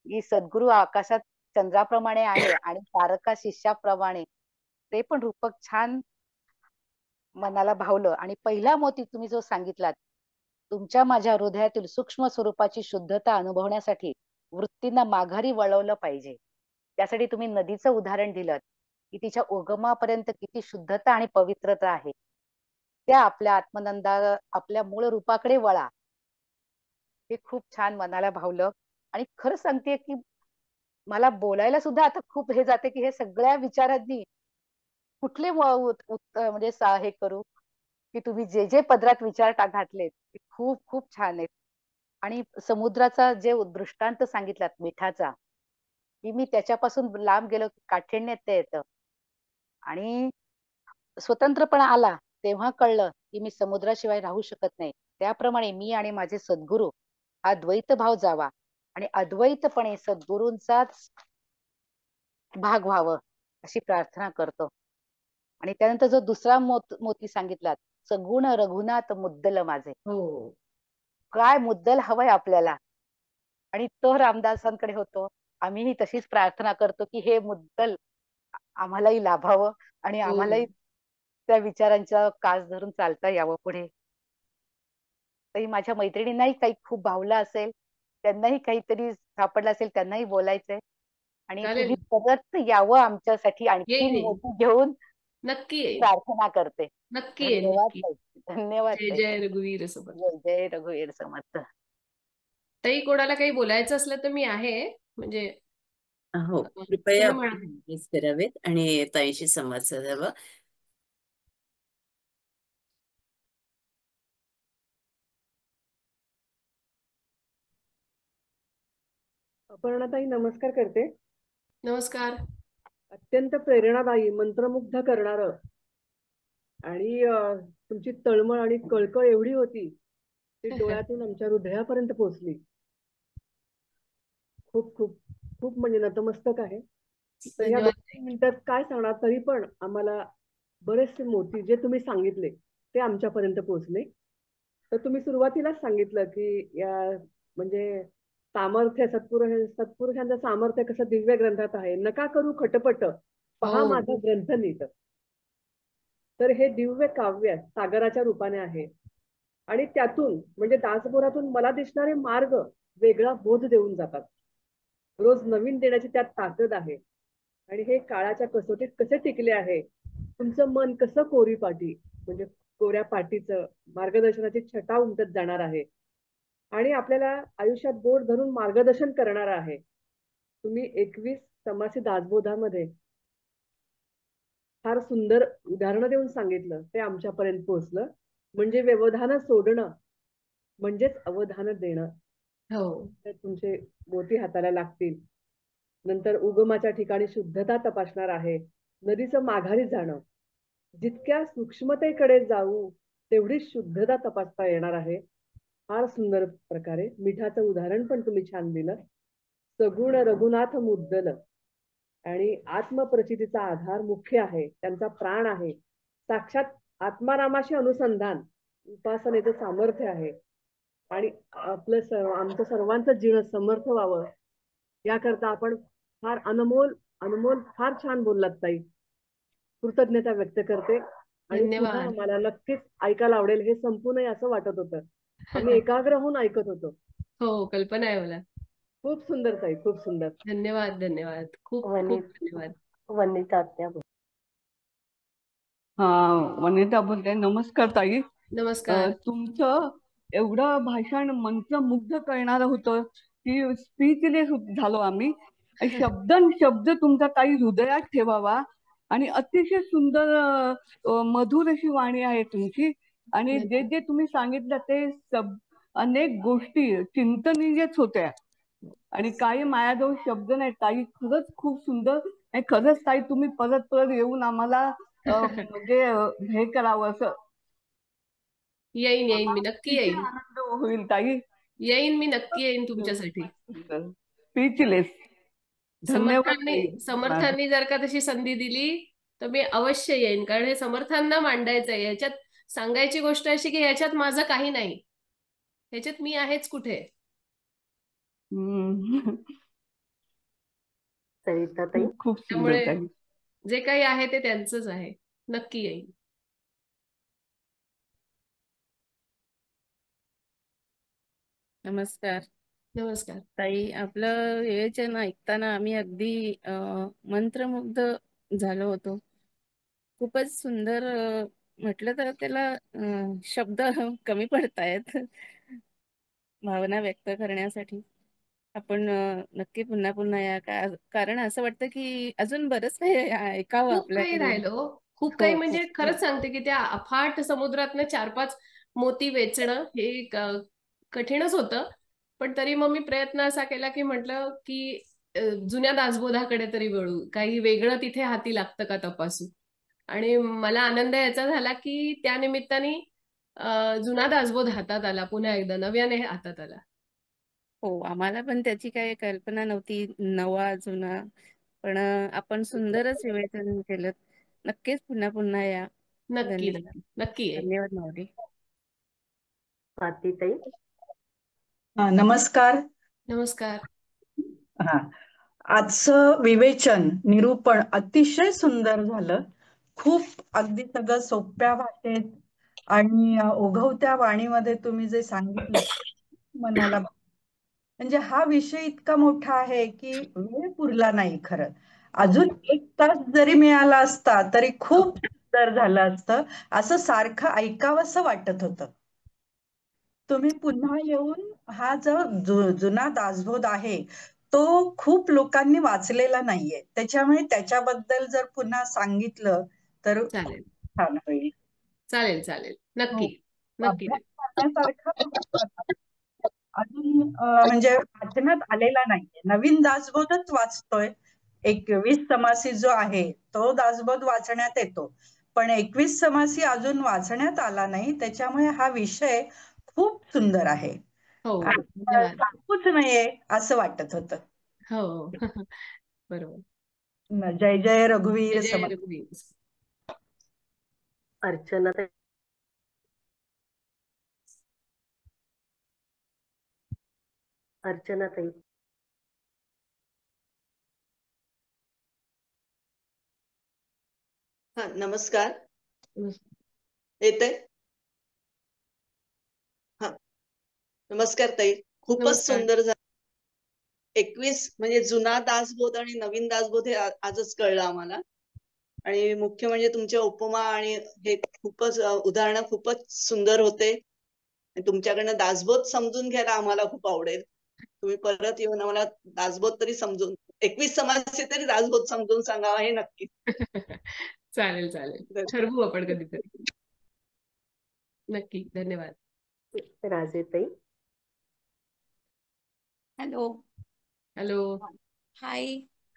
S5: की सद्गुरू आकाशात चंद्राप्रमाणे आहे आणि तारका शिष्याप्रमाणे, ते पण रूपक छान मनाला भावलं. आणि पहिला मोती तुम्ही जो सांगितलात, तुमच्या माझ्या हृदयातील सूक्ष्म स्वरूपाची शुद्धता अनुभवण्यासाठी वृत्तींना माघारी वळवलं पाहिजे. त्यासाठी तुम्ही नदीचं उदाहरण दिलं की तिच्या उगमापर्यंत किती शुद्धता आणि पवित्रता आहे. त्या आपल्या आत्मनंदा आपल्या मूळ रूपाकडे वळा. हे खूप छान मनाला भावलं. आणि खरं सांगते की मला बोलायला सुद्धा आता खूप हे जाते की हे सगळ्या विचारांनी कुठले म्हणजे हे करू की तुम्ही जे जे पदरात विचार घातलेत ते खूप खूप छान आहेत. आणि समुद्राचा जे दृष्टांत सांगितलात मिठाचा, की मी त्याच्यापासून लांब गेलो की काठिण्य येतं. आणि स्वतंत्रपणा आला तेव्हा कळलं की मी समुद्राशिवाय राहू शकत नाही. त्याप्रमाणे मी आणि माझे सद्गुरू हा द्वैत भाव जावा आणि अद्वैतपणे सद्गुरूंचाच भाग व्हावं अशी प्रार्थना करतो. आणि त्यानंतर जो दुसरा मोती सांगितलात, सगुण रघुनाथ मुद्दल माझे.
S3: हो.
S5: काय मुद्दल हवंय आपल्याला, आणि तो रामदासांकडे होतो. आम्हीही तशीच प्रार्थना करतो की हे मुद्दल आम्हालाही लाभावं आणि
S3: हो.
S5: आम्हालाही त्या विचारांच्या कास धरून चालता यावं पुढे. तरी माझ्या मैत्रिणींनाही काही खूप भावलं असेल, त्यांनाही काहीतरी सापडलं असेल, त्यांनाही बोलायचंय. आणि तुम्ही
S3: चालेल.
S5: परत यावं आमच्यासाठी
S3: येईन
S5: आणखीन
S3: येईन.
S5: मोठी घेऊन
S3: नक्की येईन.
S5: प्रार्थना करते.
S3: नक्की येईन.
S5: धन्यवाद
S3: नक्की.
S5: ताई. धन्यवाद
S3: जय
S5: ताई.
S3: जय रघुवीर समर्थ.
S5: जय जय रघुवीर समर्थ.
S3: ताई, कोणाला काही बोलायचं असलं तर मी आहे. म्हणजे
S2: हो, कृपया
S3: तुम्ही
S2: आपण
S3: म्हणा.
S2: hands करावेत आणि ताईशी संवाद साधावा.
S6: अपर्णाताई नमस्कार करते.
S3: नमस्कार.
S6: अत्यंत प्रेरणादायी, मंत्रमुग्ध करणारं आणि तुमची तळमळ आणि कळकळ एवढी होती ती डोळ्यातून आमच्या हृदयापर्यंत पोहोचली. खूप खूप खूप म्हणजे नतमस्तक आहे. तर ह्या
S3: धन्यवाद.
S6: 2 मिनिटात काय सांगणार, तरी पण आम्हाला बरेचसे मोती जे तुम्ही सांगितले ते आमच्यापर्यंत पोहोचले. तर तुम्ही सुरुवातीलाच सांगितलं की या म्हणजे सामर्थ्य सत्पुरुषांचं सामर्थ्य कसं दिव्य ग्रंथात आहे. नका करू खटपट, पहा
S3: हो.
S6: माझा ग्रंथ नीट. तर हे दिव्य काव्य सागराच्या रूपाने आहे. आणि त्यातून म्हणजे दासबोधातून मला दिसणारे मार्ग वेगळा बोध देऊन जातात. रोज नवीन देण्याची त्यात ताकद आहे. आणि हे काळाच्या कसोटीत कसे टिकले आहे. तुमचं मन कसं कोरीपाटी म्हणजे कोऱ्या पाटीचं मार्गदर्शनाची छटा उमटत जाणार आहे. आणि आपल्याला आयुष्यात बोट धरून मार्गदर्शन करणार आहे. तुम्ही 21 समासी दासबोधामध्ये फार सुंदर उदाहरणं देऊन सांगितलं. ते आमच्यापर्यंत पोहोचलं. म्हणजे व्यवधान सोडणं म्हणजेच अवधान देणं.
S3: हो.
S6: तर तुमचे मोती हाताला लागतील. नंतर उगमाच्या ठिकाणी शुद्धता तपासणार आहे. नदीचं माघारी जाणं. जितक्या सूक्ष्मतेकडे जाऊ तेवढी शुद्धता तपासता येणार आहे. फार सुंदर प्रकारे मिठाचं उदाहरण पण तुम्ही छान दिलं. सगुण रघुनाथ मुद्दल आणि आत्मप्रचितीचा आधार मुख्य आहे. त्यांचा प्राण आहे. साक्षात आत्मारामाशी अनुसंधान उपासनेचं सामर्थ्य आहे. आणि आमचं सर्वांचं जीवन समर्थ व्हावं याकरता आपण फार अनमोल अनमोल फार छान बोललात ताई. कृतज्ञता व्यक्त करते. आणि पुन्हा
S3: धन्यवाद.
S6: आम्हाला नक्कीच ऐकायला आवडेल. हे संपू नये असं वाटत होतं. आम्ही एकाग्र होऊन ऐकत होतो.
S3: हो, कल्पना आहे मला.
S6: खूप सुंदर ताई, खूप सुंदर.
S3: धन्यवाद. धन्यवाद. खूप खूप धन्यवाद.
S5: वनिता त्या
S7: हा, वनिता बोलते. नमस्कार ताई.
S3: नमस्कार.
S7: तुमचं एवढं भाषण मंत्रमुग्ध करणारं होतं की स्पीचलेस झालो आम्ही. शब्द तुमचा ताई हृदयात ठेवावा. आणि अतिशय सुंदर मधुर अशी वाणी आहे तुमची. आणि जे जे तुम्ही सांगितलं ते अनेक गोष्टी चिंतनीयच होत्या. आणि काही मायाजवळ शब्द नाही ताई. खरंच खूप सुंदर. आणि खरंच ताई तुम्ही परत परत येऊन आम्हाला म्हणजे हे करावं असं.
S3: येईन येईन मी नक्की
S7: किती
S3: येईन.
S7: आनंद होईल ताई.
S3: येईन मी नक्की येईन तुमच्यासाठी.
S7: स्पीचलेस. धन्यवाद ताई.
S3: समर्थांनी जर का तशी संधी दिली तर मी अवश्य येईन. कारण हे समर्थांना मांडायचं आहे. याच्यात सांगायची गोष्ट अशी की याच्यात माझं काही नाही. ह्याच्यात मी आहेच कुठे.
S5: सरिता ताई.
S7: खूप सुंदर
S3: त्यामुळे
S7: ताई.
S3: जे काही आहे ते त्यांचंच आहे. नक्की येईन.
S8: नमस्कार
S3: नमस्कार.
S8: ताई. आपलं विवेचन ऐकताना आम्ही अगदी मंत्रमुग्ध झालो होतो. खूपच सुंदर, म्हटलं तर त्याला शब्द कमी पडतायत भावना व्यक्त करण्यासाठी. आपण नक्की पुन्हा पुन्हा या कारण असं वाटतं की अजून बरंच काही ऐकावं
S3: खूप काही
S8: आपल्याकडून.
S3: राहिलं हो. खूप काही
S8: हो,
S3: म्हणजे
S8: खूप.
S3: खरंच सांगते की त्या अफाट समुद्रातनं 4-5 मोती वेचणं हे कठीणच होतं. पण तरी मग मी प्रयत्न असा केला की म्हटलं की जुन्या दासबोधाकडे तरी वळू, काही वेगळं तिथे हाती लागतं का तपासू. आणि मला आनंद याचा झाला की त्या निमित्ताने जुना दासबोध हातात आला, पुन्हा एकदा नव्याने हातात आला.
S8: हो, आम्हाला पण त्याची काही कल्पना नव्हती, नवा जुना. पण आपण सुंदरच विवेचन केलं. नक्कीच पुन्हा पुन्हा या.
S3: नक्की
S8: धन्यवाद.
S3: नक्की नक्की येईल.
S8: धन्यवाद माऊली.
S9: स्वातीताई.
S10: नमस्कार.
S3: नमस्कार.
S10: हा, आजचं विवेचन निरूपण अतिशय सुंदर झालं. खूप अगदी सगळं सोप्या भाषेत आणि ओघवत्या वाणीमध्ये तुम्ही जे सांगितलं मनाला, म्हणजे हा विषय इतका मोठा आहे की वेळ पुरला नाही खरं. अजून 1 तास जरी मिळाला असता तरी खूप सुंदर झालं असतं. असं सारखं ऐकावंसं वाटत होतं. तुम्ही पुन्हा येऊन हा जो जुना दासबोध आहे तो खूप लोकांनी वाचलेला नाहीये, त्याच्यामुळे त्याच्याबद्दल जर पुन्हा सांगितलं तर
S3: चालेल
S10: छान होईल.
S3: चालेल चालेल.
S10: हो,
S3: नक्की नक्की
S10: अभ्यास
S3: नक्की.
S10: करण्यासारखा अजून म्हणजे वाचनात आलेला नाहीये. नवीन दासबोधच वाचतोय. 21 समासी जो आहे तो दासबोध वाचण्यात येतो, पण 21 समासी अजून वाचण्यात आला नाही. त्याच्यामुळे हा विषय खूप सुंदर आहे.
S3: हो
S10: आणि
S3: धन्यवाद.
S10: संपूच नाहीये असं वाटत होतं.
S3: हो बरोबर.
S10: जय जय
S3: जय
S10: रघुवीर
S3: जय
S10: समर्थ.
S3: रघुवीर.
S9: अर्चनाताई. अर्चनाताई.
S4: हा, नमस्कार.
S3: नमस्कार.
S4: येतंय? हा, नमस्कार ताई. खूपच
S3: नमस्कार.
S4: सुंदर झालं. 21 म्हणजे जुना दासबोध आणि नवीन दासबोध हे आजच कळलं आम्हाला. आणि मुख्य म्हणजे तुमच्या उपमा आणि हे खूपच उदाहरणं खूपच सुंदर होते. आणि तुमच्याकडनं दासबोध समजून घ्यायला आम्हाला खूप आवडेल. तुम्ही परत येऊन आम्हाला दासबोध तरी समजून 21 समाजचे तरी दासबोध समजून सांगावा हे नक्की.
S3: चालेल चालेल, ठरवू आपण कधीतरी. नक्की. धन्यवाद.
S9: राजेताई.
S11: हॅलो.
S3: हॅलो.
S11: हाय.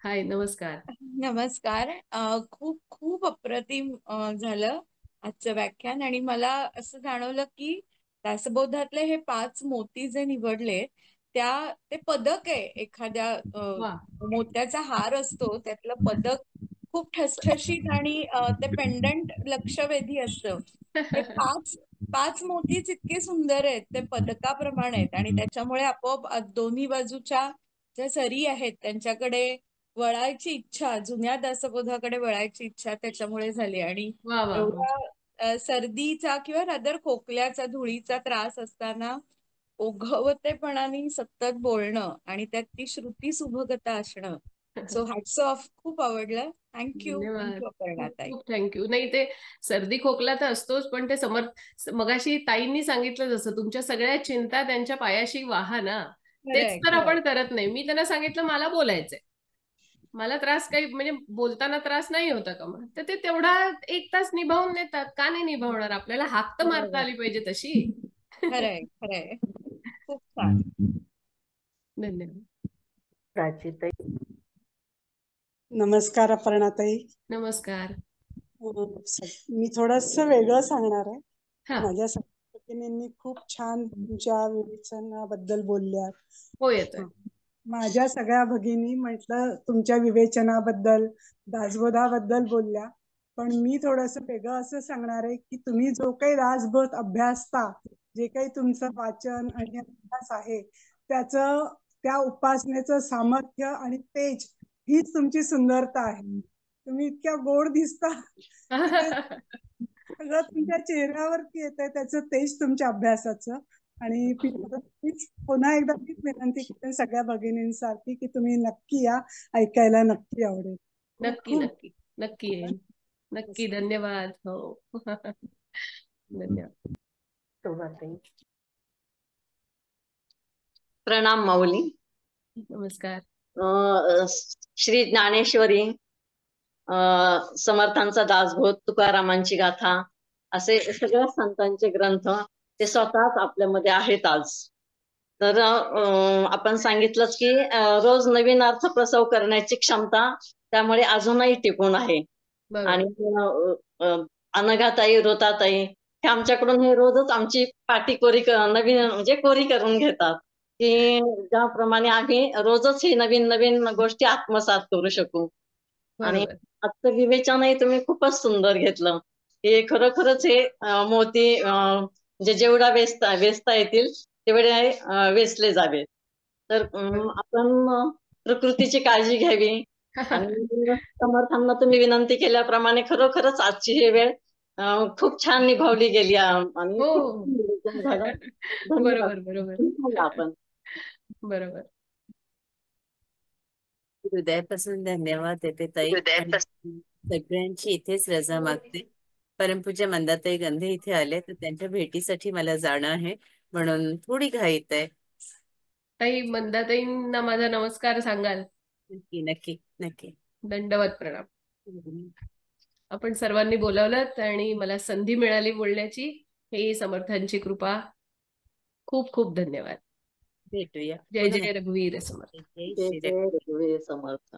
S3: हाय, नमस्कार.
S11: नमस्कार. खूप खूप अप्रतिम झालं आजचं व्याख्यान. आणि मला असं जाणवलं की दासबोधातले हे 5 मोती जे निवडले ते पदक आहे. एखाद्या
S3: वा.
S11: मोत्याचा हार असतो, त्यातलं पदक खूप ठसठशीत आणि ते पेंडंट लक्षवेधी असतं. हे 5 मोतीच इतके सुंदर आहेत, ते पदकाप्रमाणे आहेत. आणि त्याच्यामुळे आपोआप दोन्ही बाजूच्या ज्या सरी आहेत त्यांच्याकडे वळायची इच्छा, जुन्या दासबोधाकडे वळायची इच्छा त्याच्यामुळे झाली. आणि
S3: वा वा वा.
S11: एवढा सर्दीचा किंवा रादर खोकल्याचा, धुळीचा त्रास असताना ओघवतेपणाने सतत बोलणं आणि त्यात ती श्रुती सुभगता असणं. So hats off. खूप आवडलं. थँक्यू
S3: धन्यवाद.
S11: अपर्णाताई.
S3: खूप थँक्यू. नाही, ते सर्दी खोकला तर असतोच, पण ते मगाशी ताईंनी सांगितलं जसं तुमच्या सगळ्या चिंता त्यांच्या पायाशी वाहा ना, तेच
S11: खरंय
S3: तर
S11: खरंय.
S3: आपण करत नाही. मी त्यांना सांगितलं मला बोलायचंय, मला त्रास काही म्हणजे बोलताना त्रास नाही होता का, मग तर ते तेवढा 1 तास निभावून नेतात. का नाही निभावणार? आपल्याला हाक तर मारता
S11: बरोबर.
S3: आली पाहिजे तशी.
S11: खरंय खरंय. खूप छान.
S3: धन्यवाद.
S9: प्राचीताई.
S12: नमस्कार अपर्णाताई.
S3: नमस्कार.
S12: मी थोडस वेगळं सांगणार आहे.
S3: हा.
S12: माझ्या भगिनींनी खूप छान तुमच्या विवेचनाबद्दल बोलल्या.
S3: हो, येतोय.
S12: माझ्या सगळ्या भगिनी म्हटलं तुमच्या विवेचनाबद्दल, दासबोधाबद्दल बोलल्या. पण मी थोडस वेगळं असं सांगणार आहे की तुम्ही जो काही दासबोध अभ्यासता, जे काही तुमचं वाचन आणि अभ्यास आहे, त्या उपासनेचं सामर्थ्य आणि तेज हीच तुमची सुंदरता आहे. तुम्ही इतक्या गोड दिसता की ते सगळं तुमच्या चेहऱ्यावरती येतंय, त्याचं तेज तुमच्या अभ्यासाचं. आणि पुन्हा एकदा हीच विनंती करते सगळ्या भगिनींसारखी की तुम्ही नक्की या, ऐकायला नक्की आवडेल. खूप
S3: नक्की
S12: खूप
S3: नक्की. नक्की येईन. नक्की. धन्यवाद. हो. धन्यवाद.
S9: शोभाताई.
S13: प्रणाम माऊली.
S3: नमस्कार.
S13: श्री ज्ञानेश्वरी, समर्थांचा दासबोध, तुकारामांची गाथा, असे सगळ्या संतांचे ग्रंथ ते स्वतःच आपल्यामध्ये आहेत आज. तर आपण सांगितलंच की रोज नवीन अर्थ प्रसव करण्याची क्षमता त्यामुळे अजूनही टिकून आहे. आणि अनघाताई, रोताताई हे आमच्याकडून हे रोजच आमची पाटी कोरी नवीन म्हणजे कोरी करून घेतात की ज्याप्रमाणे आम्ही रोजच हे नवीन नवीन गोष्टी आत्मसात करू शकू. आणि आजचं विवेचनही तुम्ही खूपच सुंदर घेतलं. हे खरोखरच हे मोती म्हणजे जेवढा वेचता येतील तेवढे वेचले जावेत. तर आपण प्रकृतीची काळजी घ्यावी. आणि समर्थांना तुम्ही विनंती केल्याप्रमाणे खरोखरच आजची ही वेळ खूप छान निभावली गेली आणि
S3: बरोबर.
S13: आपण
S3: बरोबर.
S2: हृदयापासून धन्यवाद येते ताई. सगळ्यांची इथेच रजा मागते. परमपूज्य मंदाताई गंधे इथे आले तर त्यांच्या भेटीसाठी मला जाणं आहे, म्हणून थोडी घाईत आहे.
S3: ताई, मंदाताईंना माझा नमस्कार सांगाल?
S2: नक्की नक्की नक्की.
S3: दंडवत प्रणाम. आपण सर्वांनी बोलावलं आणि मला संधी मिळाली बोलण्याची, ही समर्थांची कृपा. खूप खूप धन्यवाद.
S2: भेटूया.
S3: जय जय रघुवीर समर्थ.
S2: जय श्री
S13: रघुवीर समर्थ.